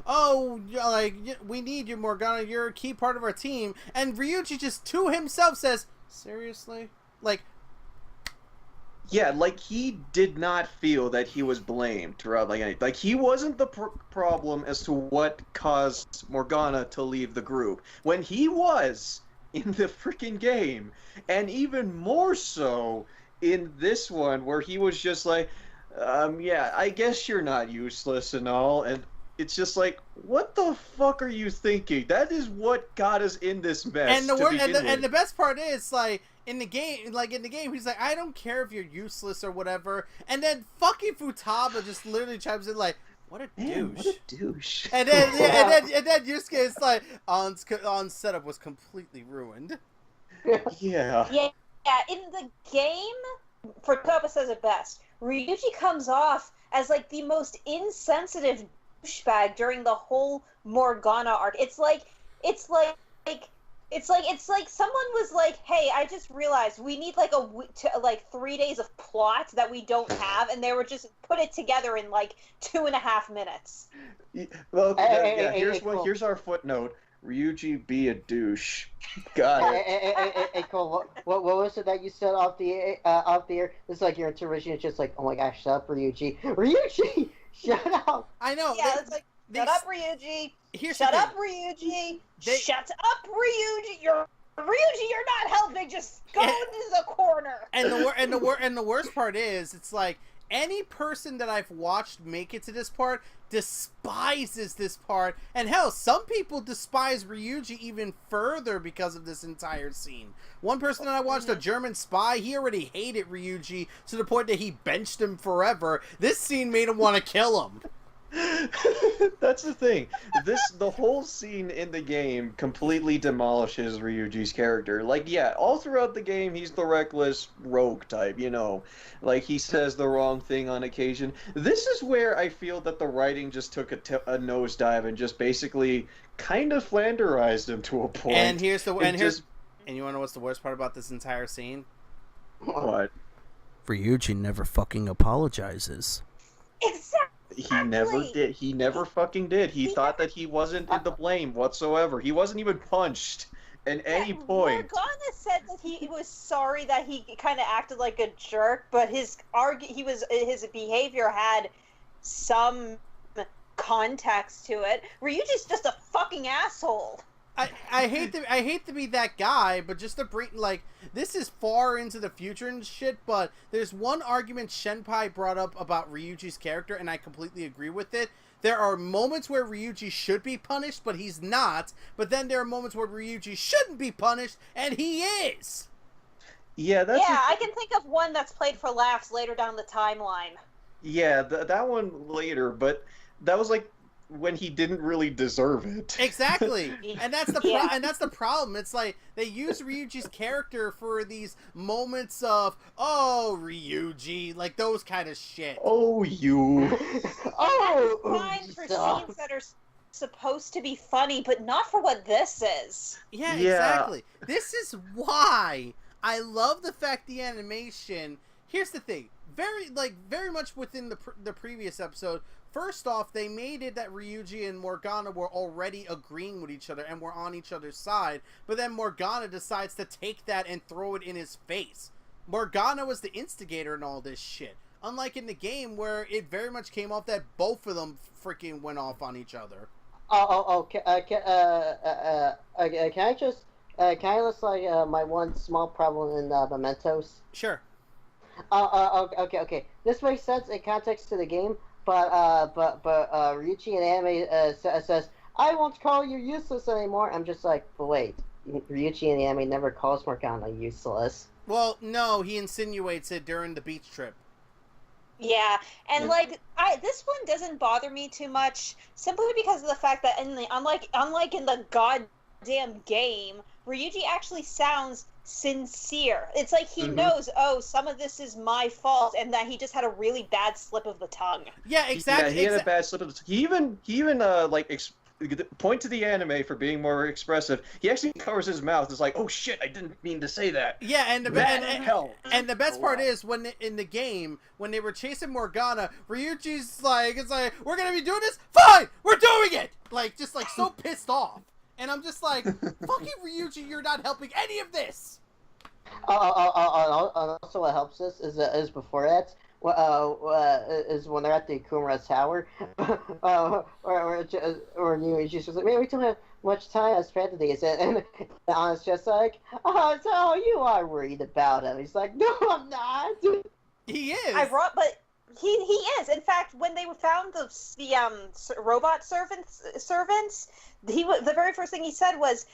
oh, like, we need you, Morgana, you're a key part of our team, and Ryuji just to himself says, seriously? Like, yeah, like he did not feel that he was blamed throughout like he wasn't the problem as to what caused Morgana to leave the group when he was in the freaking game, and even more so in this one where he was just like, yeah, I guess you're not useless and all, and it's just like, what the fuck are you thinking? That is what got us in this mess. And the best part is, like, in the game, he's like, I don't care if you're useless or whatever. And then fucking Futaba just literally chimes in like, what a douche. What a douche. And then and then Yusuke is like, on setup was completely ruined. Yeah. Yeah, in the game, Futaba says it best. Ryuji comes off as like the most insensitive douchebag during the whole Morgana arc. It's like someone was like, "Hey, I just realized we need like 3 days of plot that we don't have," and they were just put it together in like 2.5 minutes. Well, here's our footnote. Ryuji be a douche. Got it. Hey, Cole, what was it that you said off the air? It's like your intuition is just like, oh my gosh, shut up, Ryuji. Ryuji, shut up. I know. Yeah, it's like, shut up, Ryuji. Shut up, Ryuji. Shut up, Ryuji. You're not helping. Just go into the corner. And the worst part is, it's like any person that I've watched make it to this part despises this part, and hell, some people despise Ryuji even further because of this entire scene. One person that I watched, a German spy, he already hated Ryuji to the point that he benched him forever. This scene made him want to kill him. That's the thing. The whole scene in the game completely demolishes Ryuji's character. Like, yeah, all throughout the game, he's the reckless rogue type, you know. Like, he says the wrong thing on occasion. This is where I feel that the writing just took a nosedive and just basically kind of flanderized him to a point. And you want to know what's the worst part about this entire scene? What? Ryuji never fucking apologizes. Exactly. He never did. He never fucking did. He thought that he wasn't to blame whatsoever. He wasn't even punched at any point. Morgana said that he was sorry that he kind of acted like a jerk, but his behavior had some context to it. Ryuji's just a fucking asshole. I hate to be that guy, but just to bring, like, this is far into the future and shit, but there's one argument Shenpai brought up about Ryuji's character, and I completely agree with it. There are moments where Ryuji should be punished, but he's not, but then there are moments where Ryuji shouldn't be punished, and he is! Yeah, I can think of one that's played for laughs later down the timeline. Yeah, that one later, but that was like when he didn't really deserve it. Exactly. And that's the problem. It's like they use Ryuji's character for these moments of, oh, Ryuji, like those kind of shit. Oh, you. Oh, that's fine for scenes that are supposed to be funny, but not for what this is. Yeah, exactly. This is why I love the fact the animation. Here's the thing. Very much within the previous episode. First off, they made it that Ryuji and Morgana were already agreeing with each other and were on each other's side, but then Morgana decides to take that and throw it in his face. Morgana was the instigator in all this shit. Unlike in the game where it very much came off that both of them freaking went off on each other. Can I list my one small problem in Mementos? Sure. Okay. This makes sense in context to the game, but Ryuji in anime says, "I won't call you useless anymore." I'm just like, but wait, Ryuji in the anime never calls Morgana useless. Well, no, he insinuates it during the beach trip. Yeah, and like this one doesn't bother me too much simply because of the fact that unlike in the goddamn game, Ryuji actually sounds sincere. It's like he knows, oh, some of this is my fault, and that he just had a really bad slip of the tongue. Yeah, exactly. Yeah, he had a bad slip of the tongue. He even point to the anime for being more expressive. He actually covers his mouth. It's like, oh shit, I didn't mean to say that. Yeah, and the best part is when in the game when they were chasing Morgana, Ryuji's like, it's like, we're gonna be doing this. Fine, we're doing it. Like just like so pissed off, and I'm just like, fucking Ryuji, you're not helping any of this. Also, what helps us is before that. Is when they're at the Kumara Tower, or she's just like, man, we don't have much time as strategies, and Anna's just like, oh, so you are worried about him. He's like, no, I'm not. He is. But he is. In fact, when they found the robot servants, the very first thing he said was,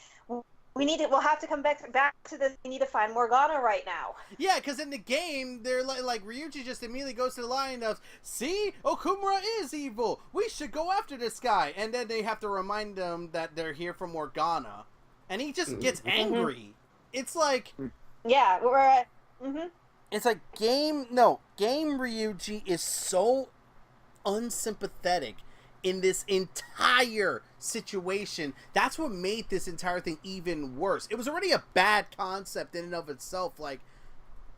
we'll have to come back to this. We need to find Morgana right now. Yeah, because in the game, they're like Ryuji just immediately goes to the line of, see, Okumura is evil. We should go after this guy. And then they have to remind them that they're here for Morgana. And he just gets angry. It's like... Yeah, It's like game Ryuji is so unsympathetic in this entire situation. That's what made this entire thing even worse. It was already a bad concept in and of itself. Like,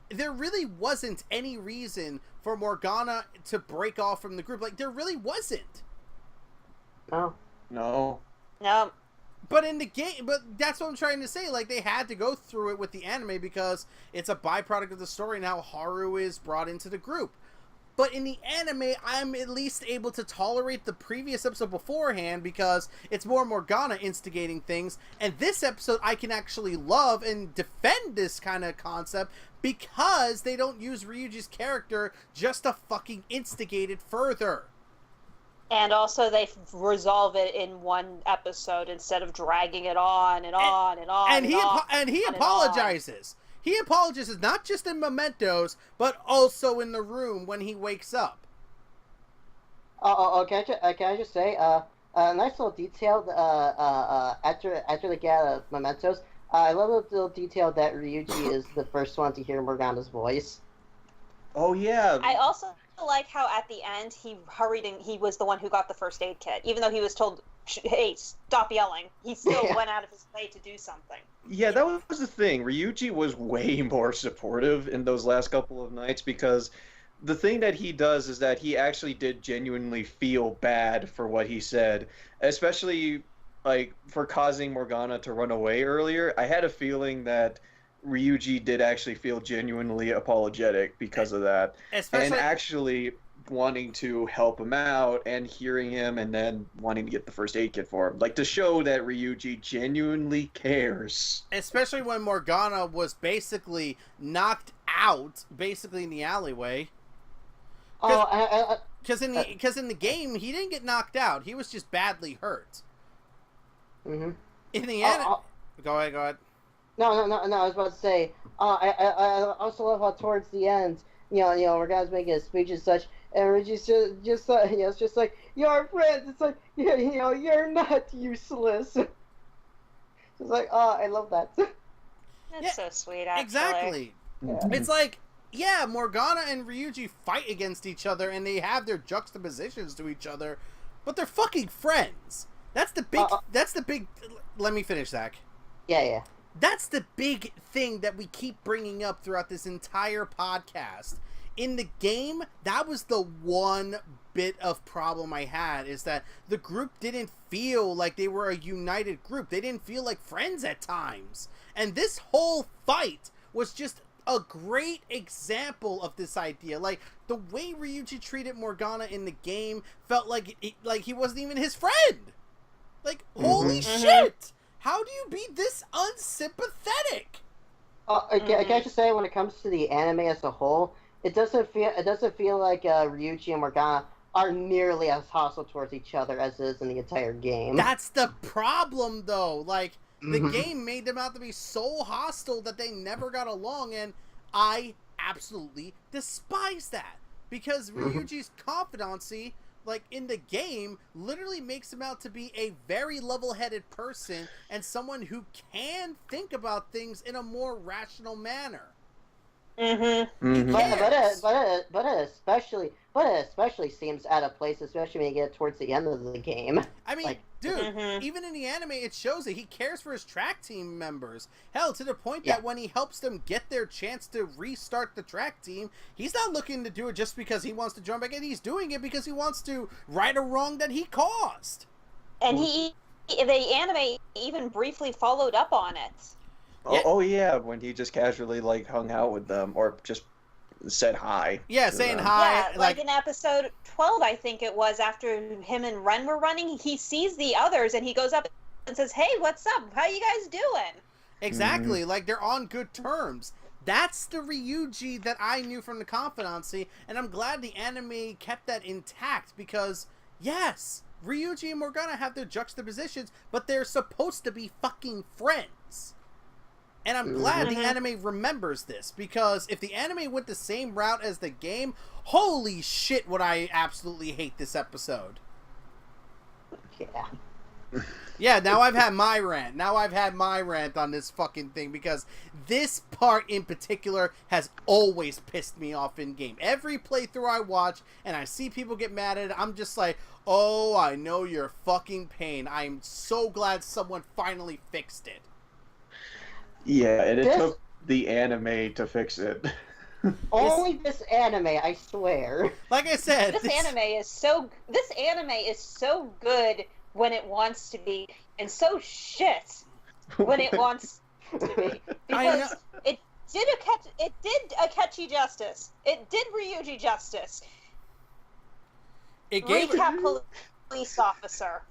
there really wasn't any reason for Morgana to break off from the group. Like, there really wasn't. No. But in the game, but that's what I'm trying to say. Like, they had to go through it with the anime because it's a byproduct of the story and how Haru is brought into the group. But in the anime, I'm at least able to tolerate the previous episode beforehand because it's more Morgana instigating things. And this episode, I can actually love and defend this kind of concept because they don't use Ryuji's character just to fucking instigate it further. And also, they resolve it in one episode instead of dragging it on and on and on. And he apologizes. He apologizes not just in Mementos, but also in the room when he wakes up. Can I just say, a nice little detail. After they get Mementos, I love the little detail that Ryuji is the first one to hear Morgana's voice. Oh yeah. I also like how at the end he hurried and he was the one who got the first aid kit, even though he was told, hey, stop yelling. He still went out of his way to do something. Yeah, that was the thing. Ryuji was way more supportive in those last couple of nights because the thing that he does is that he actually did genuinely feel bad for what he said, especially like for causing Morgana to run away earlier. I had a feeling that Ryuji did actually feel genuinely apologetic because of that. And actually wanting to help him out and hearing him and then wanting to get the first aid kit for him. Like, to show that Ryuji genuinely cares. Especially when Morgana was basically knocked out, basically in the alleyway. Because in the game, he didn't get knocked out. He was just badly hurt. Mm-hmm. In the end... Go ahead. No, I was about to say, I also love how towards the end, Morgana's making a speech and such, and Ryuji's just it's just like, you're friends. It's like, you're not useless. It's like, I love that. That's so sweet, actually. Exactly. Yeah. It's like, yeah, Morgana and Ryuji fight against each other, and they have their juxtapositions to each other, but they're fucking friends. That's the big, let me finish, Zach. Yeah. That's the big thing that we keep bringing up throughout this entire podcast. In the game, that was the one bit of problem I had, is that the group didn't feel like they were a united group. They didn't feel like friends at times. And this whole fight was just a great example of this idea. Like, the way Ryuji treated Morgana in the game felt like he wasn't even his friend. Like, holy shit! How do you be this unsympathetic? Can I just say, when it comes to the anime as a whole, it doesn't feel like Ryuji and Morgana are nearly as hostile towards each other as it is in the entire game. That's the problem, though. Like, the game made them out to be so hostile that they never got along, and I absolutely despise that. Because Ryuji's confidency, like, in the game, literally makes him out to be a very level-headed person and someone who can think about things in a more rational manner. But it especially seems out of place, especially when you get towards the end of the game. I mean, like, dude, even in the anime, it shows that he cares for his track team members. Hell, to the point that when he helps them get their chance to restart the track team, he's not looking to do it just because he wants to join back in. He's doing it because he wants to right a wrong that he caused. And the anime even briefly followed up on it. Oh yeah, when he just casually like hung out with them or just said hi. Yeah, saying hi. Yeah, like in episode 12, I think it was, after him and Ren were running, he sees the others and he goes up and says, "Hey, what's up? How you guys doing?" Exactly, like they're on good terms. That's the Ryuji that I knew from the confidency, and I'm glad the anime kept that intact because, yes, Ryuji and Morgana have their juxtapositions, but they're supposed to be fucking friends. And I'm glad the anime remembers this, because if the anime went the same route as the game, holy shit would I absolutely hate this episode. Yeah. Yeah, now I've had my rant. Now I've had my rant on this fucking thing, because this part in particular has always pissed me off in game. Every playthrough I watch and I see people get mad at it, I'm just like, oh, I know your fucking pain. I'm so glad someone finally fixed it. Yeah, and it took the anime to fix it. Only this anime, I swear. Like I said, this anime is so good when it wants to be, and so shit when it wants to be. Because it did Akechi justice. It did Ryuji justice. It gave Recap police officer.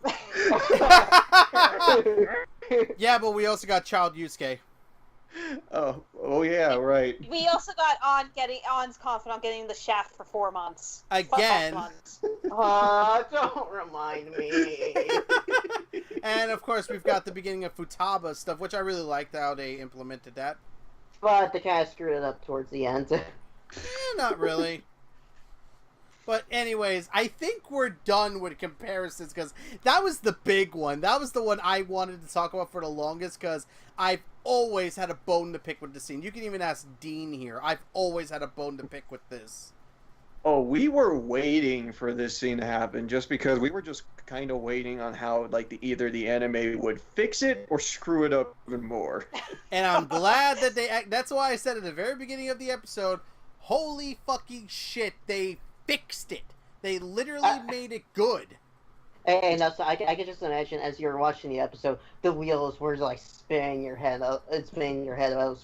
Yeah, but we also got Child Yusuke. Oh yeah, right. We also got On's confidant getting the shaft for 4 months. Again. 5 months. Don't remind me. And of course, we've got the beginning of Futaba stuff, which I really liked how they implemented that. But they kind of screwed it up towards the end. Not really. But anyways, I think we're done with comparisons, because that was the big one. That was the one I wanted to talk about for the longest, because I've always had a bone to pick with the scene. You can even ask Dean here. I've always had a bone to pick with this. Oh, we were waiting for this scene to happen just because we were just kind of waiting on how like either the anime would fix it or screw it up even more. And I'm glad that that's why I said at the very beginning of the episode, holy fucking shit, they fixed it. They literally made it good. And also, I can just imagine as you're watching the episode, the wheels were like spinning your head about what's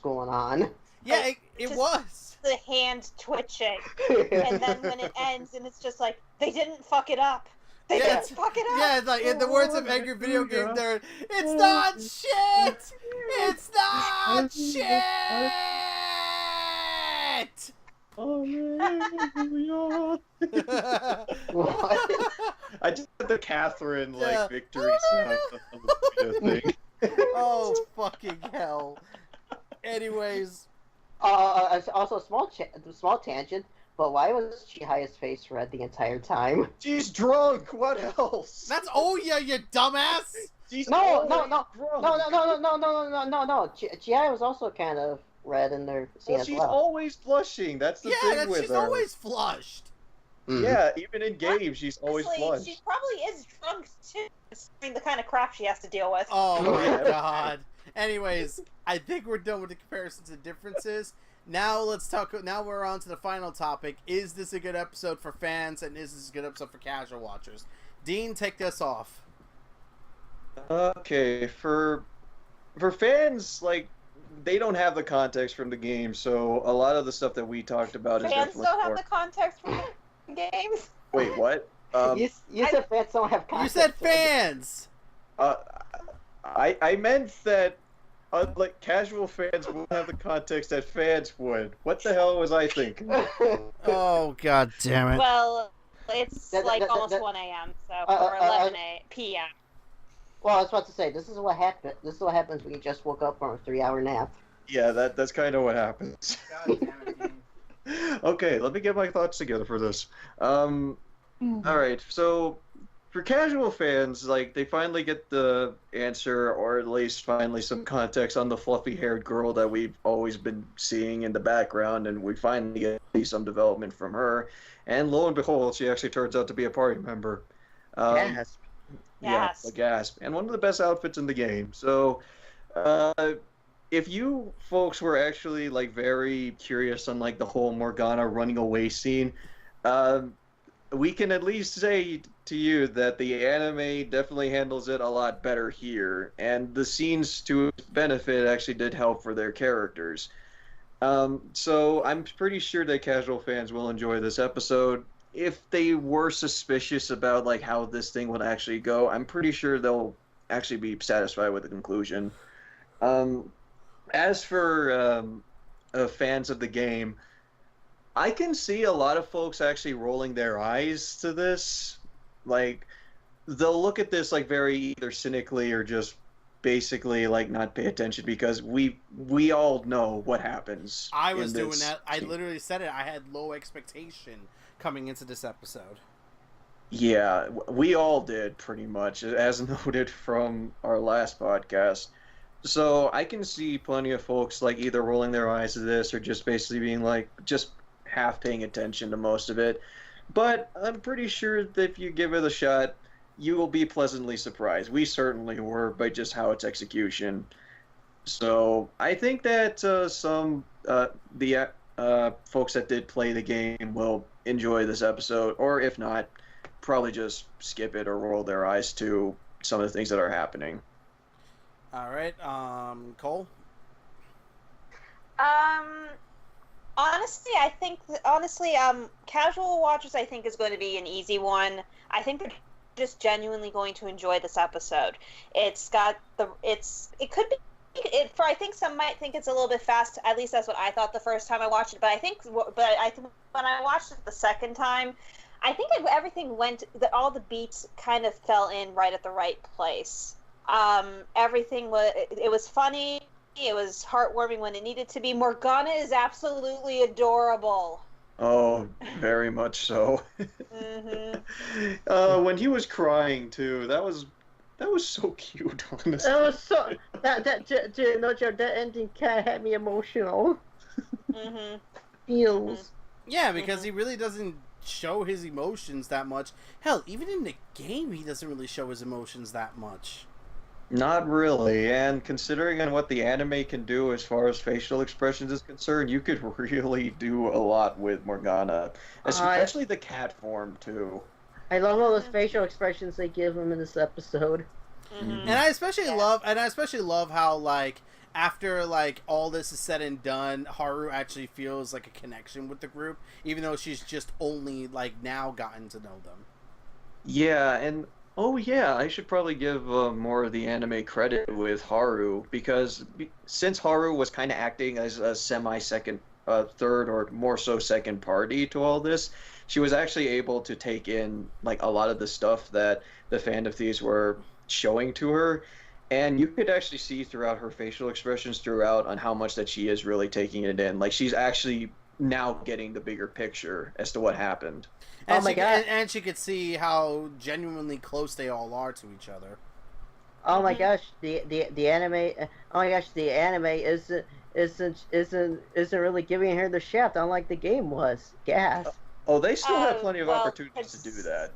going on. Yeah, it was. The hand twitching. And then when it ends, and it's just like, they didn't fuck it up. They didn't fuck it up. Yeah, it's like, in the words of Angry Video Game Nerd, it's not shit! It's not shit! Hallelujah. What? I just did the Catherine victory sound thing. Oh fucking hell! Anyways, also small tangent. But why was Chihiya's face red the entire time? She's drunk. What else? that's Oya, you dumbass. She's No. drunk. Chihiya was also kind of red in their scene as She's well. always blushing. That's the thing with she's her. always flushed. Yeah, even in games, she's always Honestly, flushed. she probably is drunk too, considering the kind of crap she has to deal with. Oh my god. Anyways, I think we're done with the comparisons and differences. Now let's talk. Now we're on to the final topic. Is this a good episode for fans, and is this a good episode for casual watchers? Dean, take this off. Okay, for fans, like, they don't have the context from the game, so a lot of the stuff that we talked about is Fans definitely don't have the context from the games. Wait, what? You said fans don't have You context. said fans. I meant that like casual fans won't have the context that fans would. What the hell was I thinking? Oh god damn it. Well, it's like almost 1 a.m. So or 11 p.m. Well, I was about to say, this is what happened. This is what happens when you just woke up from a 3-hour nap. Yeah, that's kind of what happens. God damn it, Dean. Okay, let me get my thoughts together for this. All right, so for casual fans, like they finally get the answer, or at least finally some context on the fluffy-haired girl that we've always been seeing in the background, and we finally get to see some development from her. And lo and behold, she actually turns out to be a party member. Yes. Yeah, Yes. a gasp, and one of the best outfits in the game. So, if you folks were actually like very curious on like the whole Morgana running away scene, we can at least say to you that the anime definitely handles it a lot better here, and the scenes to its benefit actually did help for their characters. So I'm pretty sure that casual fans will enjoy this episode. If they were suspicious about like how this thing would actually go, I'm pretty sure they'll actually be satisfied with the conclusion. As for fans of the game, I can see a lot of folks actually rolling their eyes to this. Like, they'll look at this like very either cynically or just basically like not pay attention, because we all know what happens. I was in doing this that. I scene. literally said it. I had low expectation coming into this episode. Yeah, we all did pretty much, as noted from our last podcast. So I can see plenty of folks like either rolling their eyes at this or just basically being like just half paying attention to most of it. But I'm pretty sure that if you give it a shot, you will be pleasantly surprised. We certainly were by just how its execution. So I think that some the folks that did play the game will enjoy this episode, or if not, probably just skip it or roll their eyes to some of the things that are happening. All right, Cole. Honestly, casual watchers, I think, is going to be an easy one. I think they're just genuinely going to enjoy this episode. It could be. I think some might think it's a little bit fast. At least that's what I thought the first time I watched it. But I think when I watched it the second time, I think everything went. All the beats kind of fell in right at the right place. Everything was. It was funny. It was heartwarming when it needed to be. Morgana is absolutely adorable. Oh, very much so. Mm-hmm. When he was crying too, that was so cute. Honestly, It was so that ending kind of had me emotional. Mm-hmm. Feels. Yeah, because he really doesn't show his emotions that much. Hell, even in the game, he doesn't really show his emotions that much. not really. And considering on what the anime can do as far as facial expressions is concerned, you could really do a lot with Morgana, especially the cat form too. I love all those facial expressions they give him in this episode. Mm-hmm. And I especially love how like after like all this is said and done, Haru actually feels like a connection with the group, even though she's just only like now gotten to know them. Yeah, and oh yeah, I should probably give more of the anime credit with Haru, because since Haru was kind of acting as a semi-second, third or more so second party to all this, she was actually able to take in like a lot of the stuff that the Fan of Thieves were showing to her, and you could actually see throughout her facial expressions throughout on how much that she is really taking it in. Like she's actually now getting the bigger picture as to what happened. And Oh my God. And she could see how genuinely close they all are to each other. Oh my gosh, the anime. Oh my gosh, the anime isn't really giving her the shaft, unlike the game was. Gas. Oh, they still have plenty of well, opportunities to do that.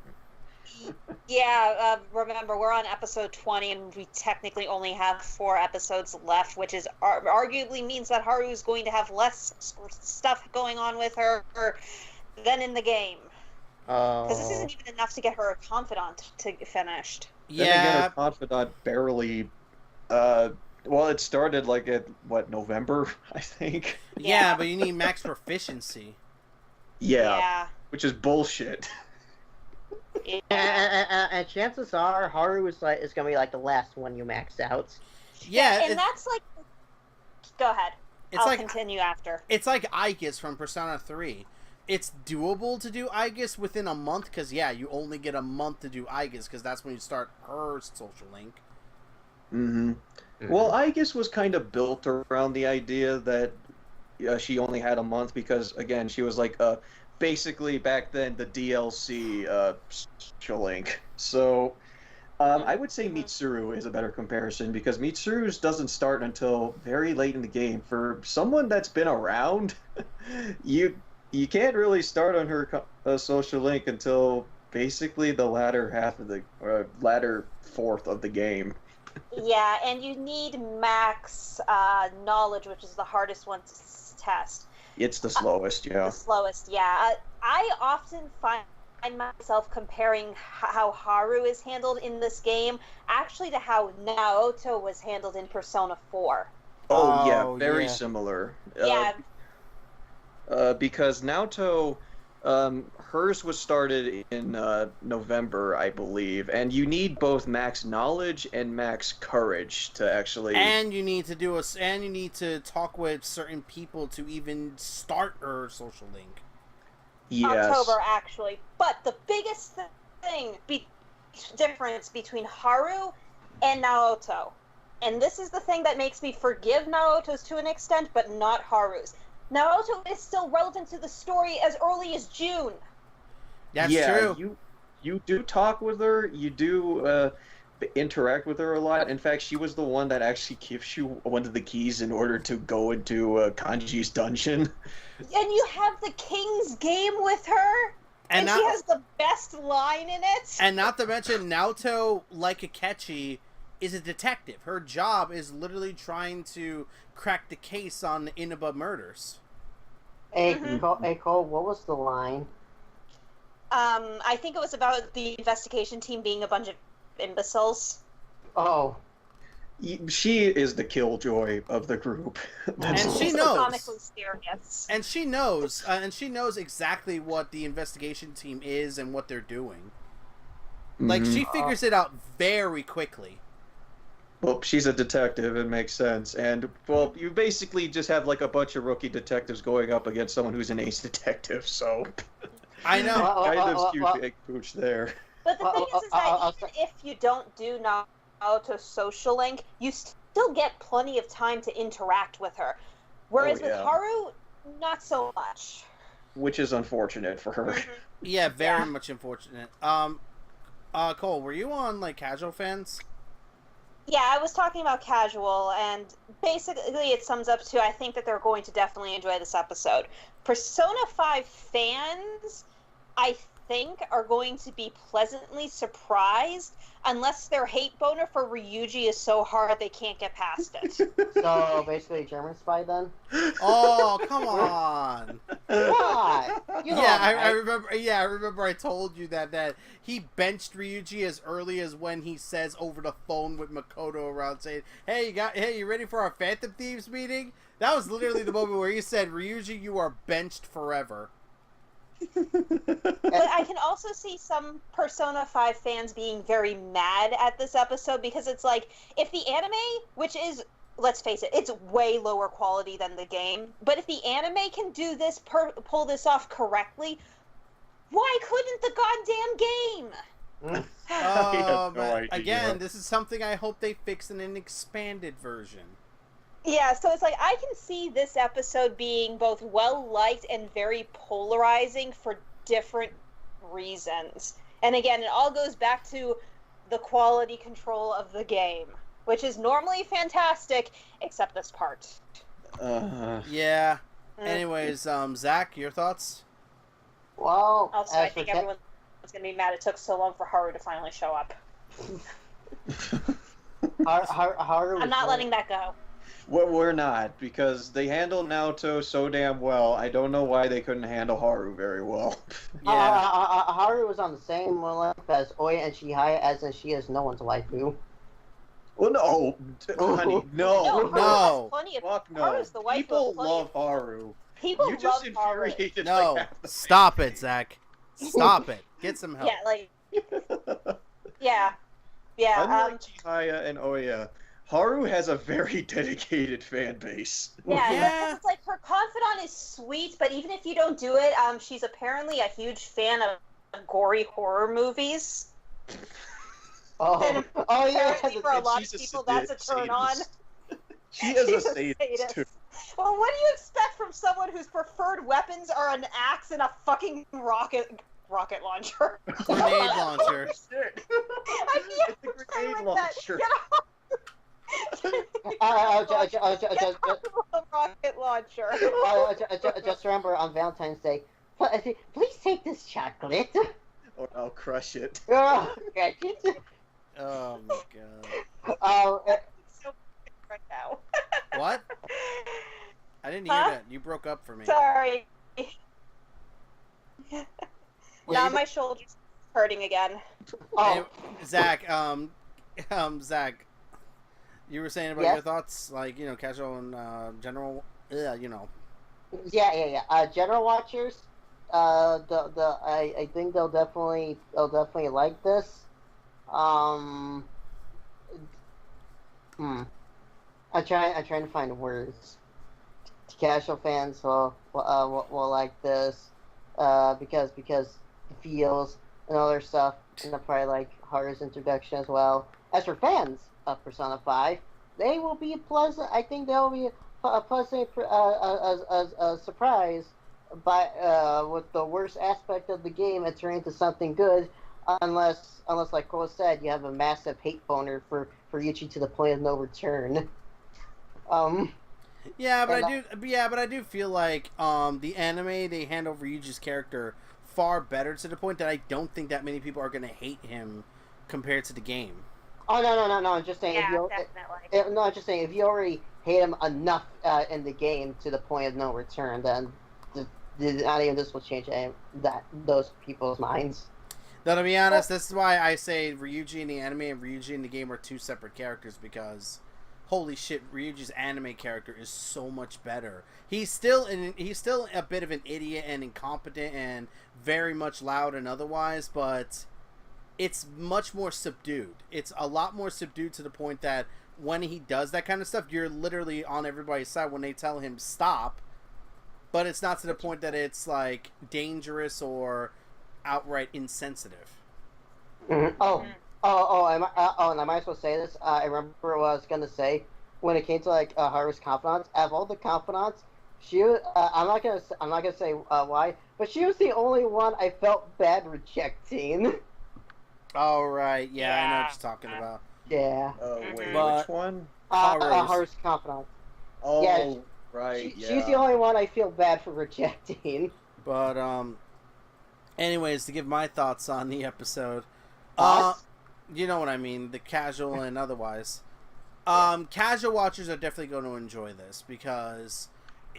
Yeah, remember, we're on episode 20, and we technically only have 4 episodes left, which is arguably means that Haru is going to have less stuff going on with her than in the game. Because this isn't even enough to get her a confidant to finished. Then again, Yeah, her confidant barely. Well, it started like at what, November, I think. yeah, but you need max proficiency. Yeah, which is bullshit. Yeah. And chances are Haru is gonna be like the last one you max out. Yeah, and that's like. Go ahead. I'll continue after. It's like Aegis from Persona 3. It's doable to do Aegis within a month, because, yeah, you only get a month to do Aegis, because that's when you start her social link. Mm-hmm. Well, I guess was kind of built around the idea that she only had a month because, again, she was like basically back then the DLC social link. So I would say Mitsuru is a better comparison because Mitsuru's doesn't start until very late in the game. For someone that's been around, you can't really start on her social link until basically the latter half of the latter fourth of the game. Yeah, and you need max knowledge, which is the hardest one to test. It's the slowest, yeah. The slowest, yeah. I often find myself comparing how Haru is handled in this game actually to how Naoto was handled in Persona 4. Oh yeah, very similar. Yeah. Because Naoto, hers was started in November, I believe, and you need both max knowledge and max courage to actually. And you need to talk with certain people to even start her social link. Yes. October, actually. But the biggest difference between Haru and Naoto, and this is the thing that makes me forgive Naoto's to an extent, but not Haru's. Naoto is still relevant to the story as early as June. That's true. You do talk with her. You do interact with her a lot. In fact, she was the one that actually gives you one of the keys in order to go into Kanji's dungeon. And you have the King's game with her, and she has the best line in it. And not to mention, Naoto, like Akechi, is a detective. Her job is literally trying to crack the case on the Inaba murders. Hey, Cole, what was the line? I think it was about the investigation team being a bunch of imbeciles. Oh. She is the killjoy of the group. And she knows. Comically serious. And she knows exactly what the investigation team is and what they're doing. Like, she figures it out very quickly. Well, she's a detective, it makes sense. And, well, you basically just have, like, a bunch of rookie detectives going up against someone who's an ace detective, so... I know. Kind of cute egg pooch there. But the thing is that even if you don't do Naoto's social link, you still get plenty of time to interact with her. Whereas with Haru, not so much. Which is unfortunate for her. Yeah, very much unfortunate. Cole, were you on, like, Casual Fans? Yeah, I was talking about Casual, and basically it sums up to I think that they're going to definitely enjoy this episode. Persona 5 fans, I think, are going to be pleasantly surprised unless their hate boner for Ryuji is so hard they can't get past it. So, basically German Spy then? Oh, come on! Why? I remember. Yeah, I remember. I told you that he benched Ryuji as early as when he says over the phone with Makoto around saying, "Hey, you ready for our Phantom Thieves meeting?" That was literally the moment where he said, "Ryuji, you are benched forever." But I can also see some Persona 5 fans being very mad at this episode because it's like, if the anime, which is, let's face it, it's way lower quality than the game, but if the anime can do this, pull this off correctly, why couldn't the goddamn game? Again, this is something I hope they fix in an expanded version. Yeah, so it's like, I can see this episode being both well-liked and very polarizing for different reasons. And again, it all goes back to the quality control of the game, which is normally fantastic, except this part. Yeah. Anyways, Zach, your thoughts? Well, also, I think everyone's going to be mad it took so long for Haru to finally show up. Haru I'm not letting that go. Well, we're not, because they handle Naoto so damn well. I don't know why they couldn't handle Haru very well. Yeah. Haru was on the same level as Oya and Chihaya, as in she is no one's waifu. Well, no, honey, no. No. Fuck no. Haru's the wife People of plenty of- love Haru. People You just love Haru. infuriated No, like half the stop it, Zach. Stop it. Get some help. Yeah, like, yeah. Unlike Chihaya and Oya, Haru has a very dedicated fan base. Yeah, it's like her confidant is sweet, but even if you don't do it, she's apparently a huge fan of gory horror movies. Oh, oh yeah. Apparently for a lot of she's a people, that's a turn on. sadist. She is She's a sadist too. Well, what do you expect from someone whose preferred weapons are an axe and a fucking rocket launcher? Grenade launcher. Shit. I can't It's a say grenade like that. launcher. Get off a rocket launcher. Just remember on Valentine's Day, please take this chocolate. Or I'll crush it. Oh, catch it. Oh my god. So right now. What? I didn't hear Huh? that. You broke up for me. Sorry. Yeah, Now you- my shoulder's hurting again. Hey, Oh, Zach, Zach, you were saying about Yes? your thoughts, like, casual and general, yeah. General watchers, I think they'll definitely like this. I'm trying to find words. Casual fans will like this, because the feels and other stuff, and they'll probably like Haru's introduction as well. As for fans of Persona 5, they will be pleasant. I think they'll be a pleasant surprise by with the worst aspect of the game and turning into something good, unless like Cole said, you have a massive hate boner for Yuichi to the point of no return. Yeah, but I do feel like the anime, they handle Ryuji's character far better, to the point that I don't think that many people are going to hate him compared to the game. Oh no! I'm just saying. Yeah, definitely. No, I'm just saying if you already hate him enough in the game to the point of no return, then not even this will change those people's minds. Now, to be honest, this is why I say Ryuji in the anime and Ryuji in the game are two separate characters, because holy shit, Ryuji's anime character is so much better. He's still a bit of an idiot and incompetent and very much loud and otherwise, but it's much more subdued. It's a lot more subdued, to the point that when he does that kind of stuff, you're literally on everybody's side when they tell him stop, but it's not to the point that it's like dangerous or outright insensitive. Mm-hmm. And I might as well say this. I remember what I was gonna say when it came to like Haru's confidants. Out of all the confidants, she was, I'm not gonna say why, but she was the only one I felt bad rejecting. Oh, right. Yeah, I know what Yeah. you're talking about. Yeah. Oh wait, But- which one? Haru's confidant. Oh, Yeah, right. She's the only one I feel bad for rejecting. But, anyways, to give my thoughts on the episode. Thoughts? You know what I mean, the casual and otherwise. Casual watchers are definitely going to enjoy this, because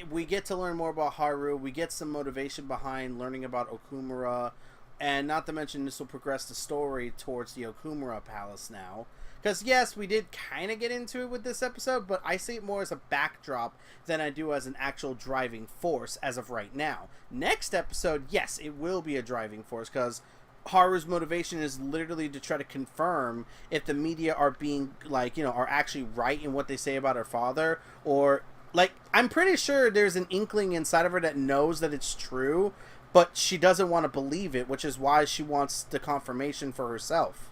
we get to learn more about Haru, we get some motivation behind learning about Okumura, and not to mention this will progress the story towards the Okumura Palace now. Because yes, we did kind of get into it with this episode, but I see it more as a backdrop than I do as an actual driving force as of right now. Next episode, yes, it will be a driving force, because Haru's motivation is literally to try to confirm if the media are being, like, are actually right in what they say about her father, or, like, I'm pretty sure there's an inkling inside of her that knows that it's true, but she doesn't want to believe it, which is why she wants the confirmation for herself.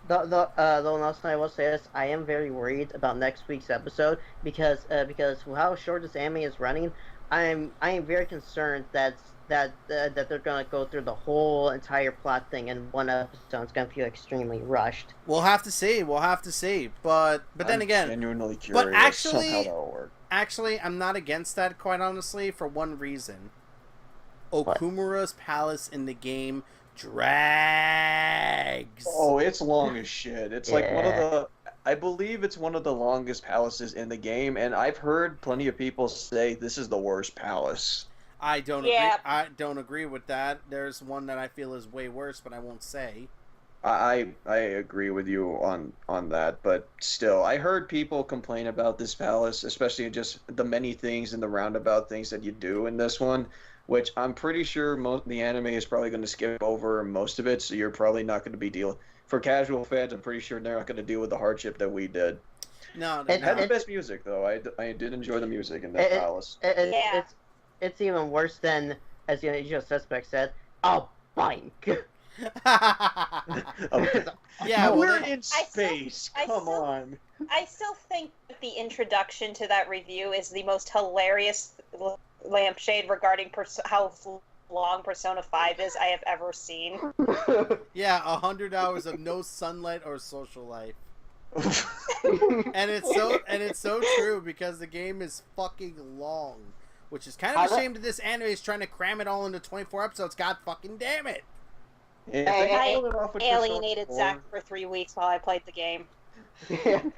Though Nelson, I will say this: I am very worried about next week's episode because how short this anime is running. I am very concerned that they're gonna go through the whole entire plot thing in one episode. It's gonna feel extremely rushed. We'll have to see. But then I'm again, genuinely curious. but actually- how that'll work. Actually, I'm not against that, quite honestly, for one reason. Okumura's palace in the game drags. Oh, it's long as shit. It's like one of Yeah. the. I believe it's one of the longest palaces in the game, and I've heard plenty of people say this is the worst palace. I don't Yeah. agree. I don't agree with that. There's one that I feel is way worse, but I won't say. I agree with you on that, but still, I heard people complain about this palace, especially just the many things and the roundabout things that you do in this one, which I'm pretty sure the anime is probably going to skip over most of it, so you're probably not going to be dealing. For casual fans, I'm pretty sure they're not going to deal with the hardship that we did. No, It had no. the best music, though. I did enjoy the music in that palace. Yeah. It's even worse than, as the usual suspect said, a bank. Okay. Yeah, well, We're they- in space. Come on. I still think that the introduction to that review is the most hilarious lampshade regarding how long Persona 5 is I have ever seen. yeah, 100 hours of no sunlight or social life. And it's so true because the game is fucking long, which is kind of a shame that this anime is trying to cram it all into 24 episodes. God fucking damn it! I alienated Zach for 3 weeks while I played the game. I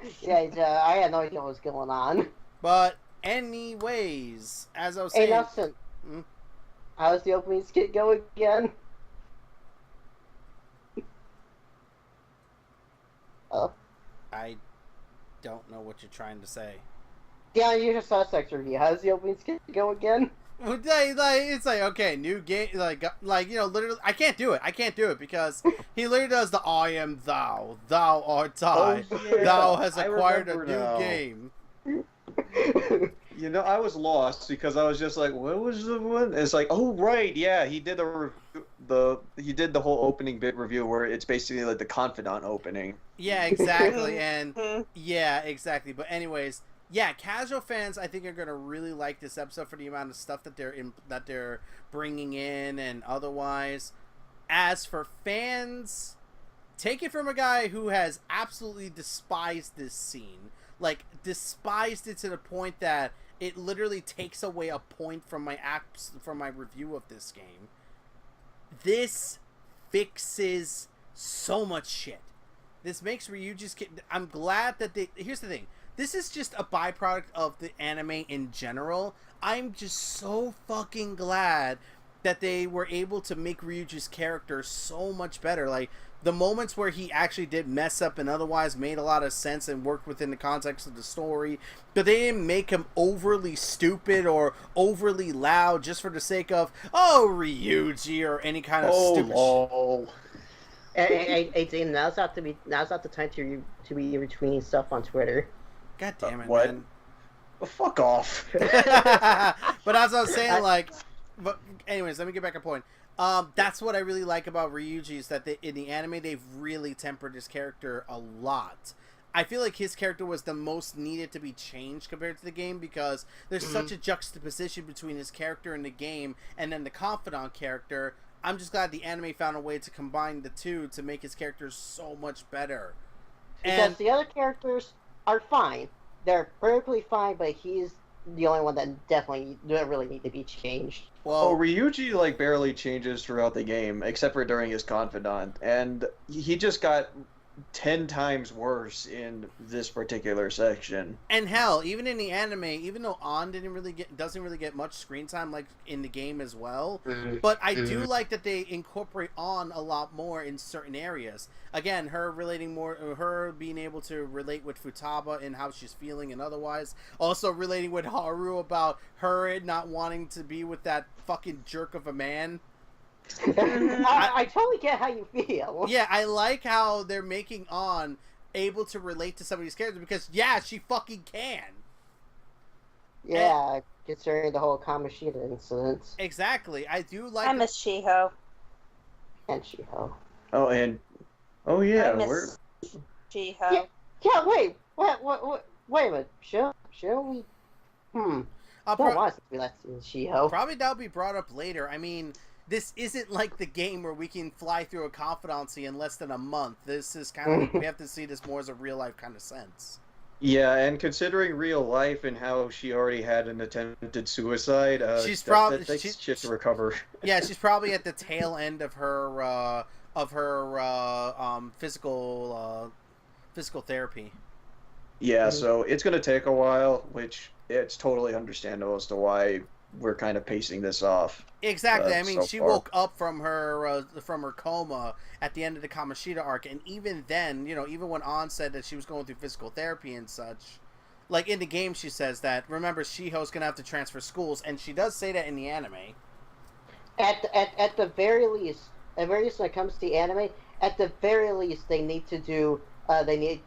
had no idea what was going on. But anyways, as I was Hey, saying, Nelson. How's the opening skit go again? Oh. I don't know what you're trying to say. Yeah, you just saw Sex Review. How's the opening skit go again? It's like, okay, new game, like you know, literally, I can't do it because he literally does the "I am thou art I, thou has acquired a new game." You know, I was lost because I was just like, what was the one? It's like, oh right, yeah, he did the whole opening bit review where it's basically like the confidant opening. Yeah, exactly, and yeah, exactly. But anyways, yeah, casual fans I think are gonna really like this episode for the amount of stuff that they're bringing in and otherwise. As for fans, take it from a guy who has absolutely despised this scene, like despised it to the point that it literally takes away a point from my review of this game. This fixes so much shit. This makes Ryuji's kid. I'm glad that they. Here's the thing. This is just a byproduct of the anime in general. I'm just so fucking glad that they were able to make Ryuji's character so much better. Like, the moments where he actually did mess up and otherwise made a lot of sense and worked within the context of the story, but they didn't make him overly stupid or overly loud just for the sake of, oh, Ryuji, or any kind of stupid lol. Hey, Dean, now's not the time to be retweeting stuff on Twitter. God damn it, what? man. Well, fuck off. But as I was saying, like, but anyways, let me get back a point. That's what I really like about Ryuji is that in the anime they've really tempered his character a lot. I feel like his character was the most needed to be changed compared to the game because there's such a juxtaposition between his character in the game and then the confidant character. I'm just glad the anime found a way to combine the two to make his character so much better. Because the other characters are fine. They're perfectly fine, but he's the only one that definitely doesn't really need to be changed. Well, Ryuji like barely changes throughout the game, except for during his confidant, and he just got 10 times worse in this particular section. And hell, even in the anime, even though An doesn't really get much screen time like in the game as well, but I do like that they incorporate An a lot more in certain areas. Again, her being able to relate with Futaba and how she's feeling and otherwise. Also relating with Haru about her not wanting to be with that fucking jerk of a man. I totally get how you feel. Yeah, I like how they're making An able to relate to somebody's character because, yeah, she fucking can. Yeah, considering the whole Kamoshida incident. Exactly. I do like... I miss Shiho. And Shiho. Oh, yeah, I miss we're... Shiho. Yeah, wait. Wait a minute. Shall we... Don't want to be less than Shiho. Probably that'll be brought up later. I mean... This isn't like the game where we can fly through a confidency in less than a month. This is kind of... we have to see this more as a real-life kind of sense. Yeah, and considering real life and how she already had an attempted suicide, she's probably... that takes shit to recover. Yeah, she's probably at the tail end of her physical therapy. Yeah, so it's going to take a while, which it's totally understandable as to why we're kind of pacing this off. Exactly. I mean, so she far. woke up from her coma at the end of the Kamoshida arc, and even then, even when An said that she was going through physical therapy and such, like in the game, she says that remember Shiho's gonna have to transfer schools, and she does say that in the anime. At the very least, when it comes to the anime, at the very least, they need to do An's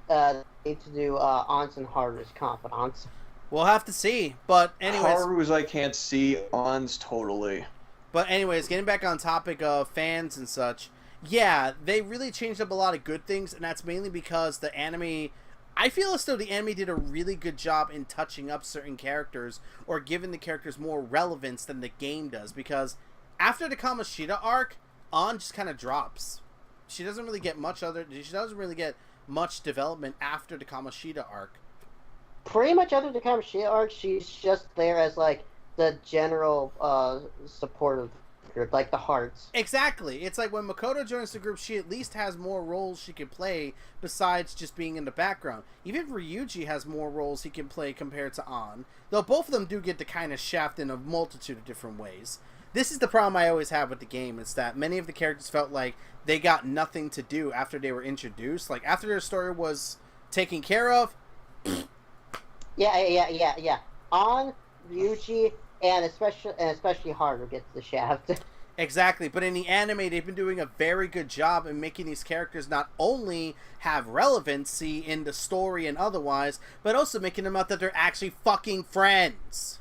and Haru's confidants. We'll have to see, but anyways. Haru's I can't see, An's totally. But anyways, getting back on topic of fans and such, Yeah, they really changed up a lot of good things, and that's mainly because the anime... I feel as though the anime did a really good job in touching up certain characters or giving the characters more relevance than the game does, because after the Kamoshida arc, An just kind of drops. She doesn't really get much development after the Kamoshida arc. Pretty much after the Kamoshida arc, she's just there as like the general supportive group, like the hearts. Exactly. It's like when Makoto joins the group, she at least has more roles she can play besides just being in the background. Even Ryuji has more roles he can play compared to An, though both of them do get to kind of shaft in a multitude of different ways. This is the problem I always have with the game. It's that many of the characters felt like they got nothing to do after they were introduced. Like, after their story was taken care of... Yeah. On Ryuji and especially Haru gets the shaft. Exactly, but in the anime, they've been doing a very good job in making these characters not only have relevancy in the story and otherwise, but also making them out that they're actually fucking friends.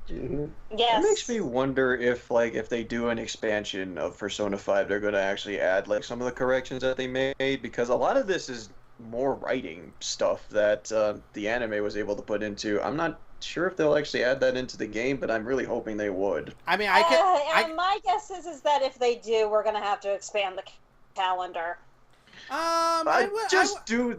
Mm-hmm. Yes. It makes me wonder if they do an expansion of Persona 5, they're going to actually add like some of the corrections that they made, because a lot of this is more writing stuff that the anime was able to put into. I'm not sure if they'll actually add that into the game, but I'm really hoping they would. I mean, my guess is that if they do, we're going to have to expand the calendar. They have to do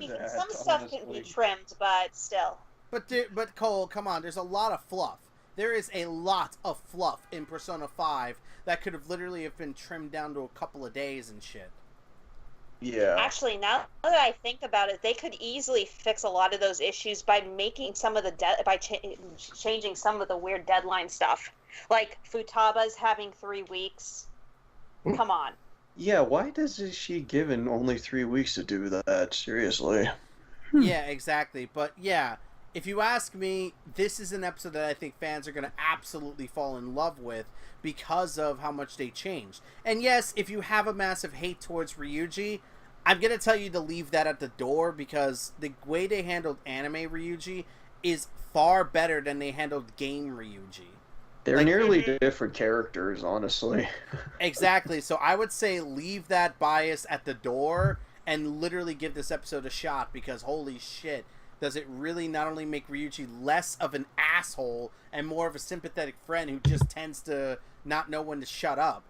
that. Some stuff can be trimmed, but still. But Cole, come on, there's a lot of fluff. There is a lot of fluff in Persona 5 that could have literally been trimmed down to a couple of days and shit. Yeah. Actually, now that I think about it, they could easily fix a lot of those issues by making some of the changing some of the weird deadline stuff. Like Futaba's having 3 weeks. Come on. Yeah, why is she given only 3 weeks to do that? Seriously. Yeah, exactly. But yeah, if you ask me, this is an episode that I think fans are going to absolutely fall in love with because of how much they changed. And yes, if you have a massive hate towards Ryuji, I'm going to tell you to leave that at the door, because the way they handled anime Ryuji is far better than they handled game Ryuji. They're nearly different characters, honestly. Exactly. So I would say leave that bias at the door and literally give this episode a shot, because holy shit, does it really not only make Ryuji less of an asshole and more of a sympathetic friend who just tends to not know when to shut up.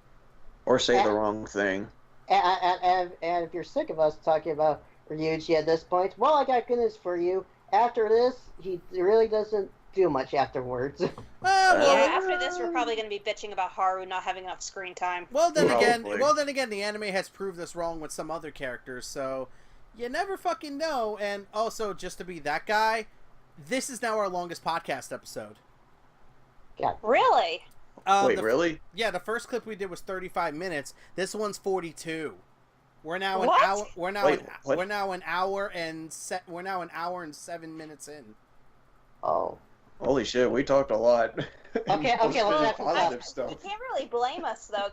Or say the wrong thing. And if you're sick of us talking about Ryuji at this point, well, I got good news for you. After this, he really doesn't do much afterwards. After this, we're probably going to be bitching about Haru not having enough screen time. Well, then again, the anime has proved us wrong with some other characters, so you never fucking know. And also, just to be that guy, this is now our longest podcast episode. Yeah. Really? Wait, really? Yeah, the first clip we did was 35 minutes. This one's 42. We're now What? an hour. We're now an hour and 7 minutes in. Oh. Holy shit, we talked a lot. Okay, let's positive stuff. You can't really blame us, though,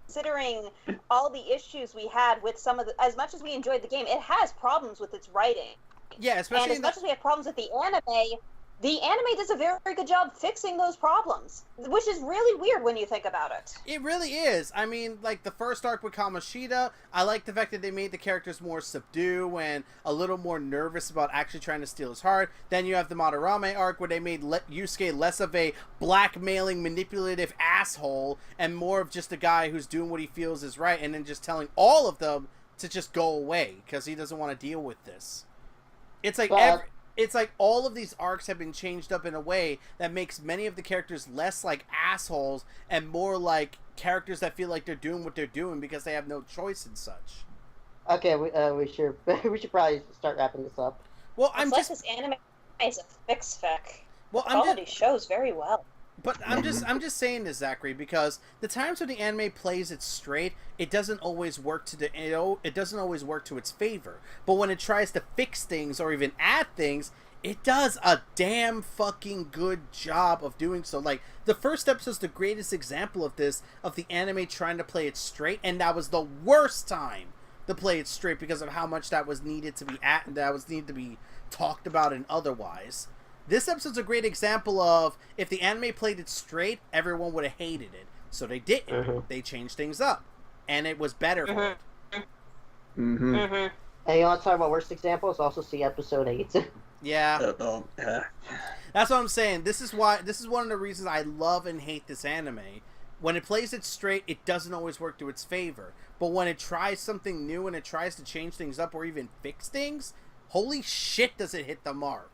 considering all the issues we had with some of the... As much as we enjoyed the game, it has problems with its writing. Yeah, especially... And as much as we have problems with the anime does a very good job fixing those problems, which is really weird when you think about it. It really is. I mean, like, the first arc with Kamoshida, I like the fact that they made the characters more subdued and a little more nervous about actually trying to steal his heart. Then you have the Madarame arc, where they made Yusuke less of a blackmailing, manipulative asshole and more of just a guy who's doing what he feels is right, and then just telling all of them to just go away because he doesn't want to deal with this. It's like It's like all of these arcs have been changed up in a way that makes many of the characters less like assholes and more like characters that feel like they're doing what they're doing because they have no choice and such. Okay, we should probably start wrapping this up. Well, this anime is a fic. Well, quality shows very well. But I'm just saying this, Zachary, because the times when the anime plays it straight, it doesn't always work it doesn't always work to its favor. But when it tries to fix things or even add things, it does a damn fucking good job of doing so. Like, the first episode's the greatest example of this, of the anime trying to play it straight, and that was the worst time to play it straight because of how much that was needed to be talked about and otherwise. This episode's a great example of, if the anime played it straight, everyone would have hated it. So they didn't. They changed things up. and it was better for it. Mm-hmm. And you want to talk about worst examples? Also see episode 8. Yeah. That's what I'm saying. This is one of the reasons I love and hate this anime. When it plays it straight, it doesn't always work to its favor. But when it tries something new and it tries to change things up or even fix things, holy shit does it hit the mark.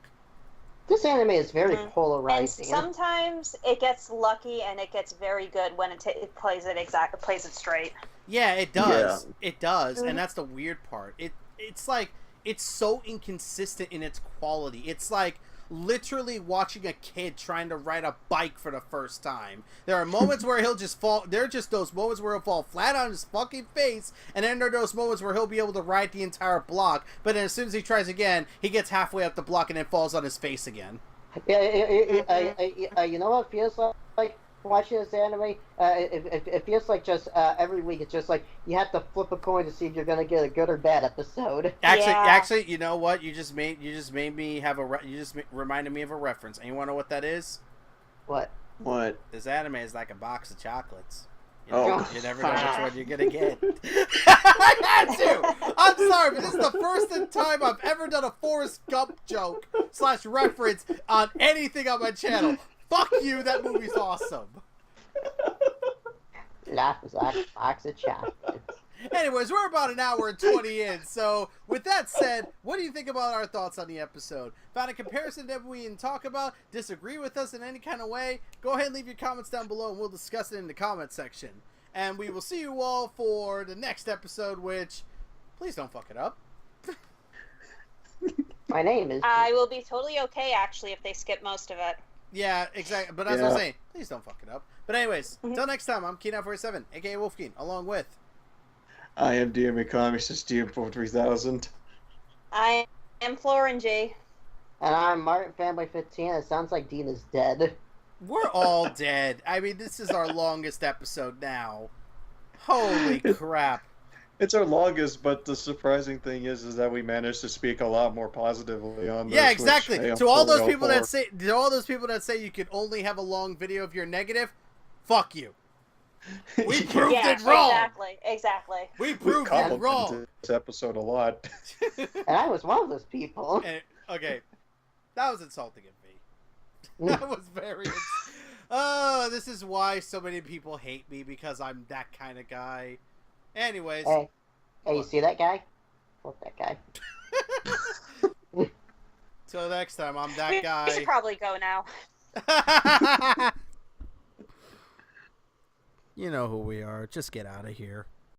This anime is very And polarizing. sometimes it gets lucky and it gets very good when it plays it straight. Yeah, it does. Yeah. It does, and that's the weird part. It's like it's so inconsistent in its quality. It's like literally watching a kid trying to ride a bike for the first time. There are moments where he'll just fall. There are just those moments where he'll fall flat on his fucking face, and then there are those moments where he'll be able to ride the entire block. But then as soon as he tries again, he gets halfway up the block and then falls on his face again. Yeah, you know what it feels like watching this anime? It feels like just every week it's just like you have to flip a coin to see if you're gonna get a good or bad episode. Actually, you know what? You just made me have reminded me of a reference. And you want to know what that is? What? What? This anime is like a box of chocolates. You never know which one you're gonna get. I had to. I'm sorry, but this is the first time I've ever done a Forrest Gump joke / reference on anything on my channel. Fuck you. That movie's awesome. Life is like a box of chocolates. Anyways, we're about an hour and 20 in. So, with that said, what do you think about our thoughts on the episode? Found a comparison that we can talk about? Disagree with us in any kind of way? Go ahead and leave your comments down below, and we'll discuss it in the comment section. And we will see you all for the next episode, which, please don't fuck it up. My name is... I will be totally okay, actually, if they skip most of it. Yeah, exactly. But that's what I'm saying. Please don't fuck it up. But anyways, until next time, I'm Keen947, aka Wolfkeen, along with... I am DMA Comics, it's DM43,000. I am FlOrangey. And I'm Martin Family 15. It sounds like Dean is dead. We're all dead. I mean, this is our longest episode now. Holy crap. It's our longest, but the surprising thing is that we managed to speak a lot more positively on this. Yeah, exactly. To all those people that for. say you can only have a long video if you're negative, fuck you. We proved it wrong. Exactly. We proved it wrong. This episode a lot. And I was one of those people. Okay, that was insulting of me. That was very. Oh, this is why so many people hate me, because I'm that kind of guy. Anyways. Hey, you see that guy? Fuck that guy. Till next time, I'm that guy. We should probably go now. You know who we are. Just get out of here.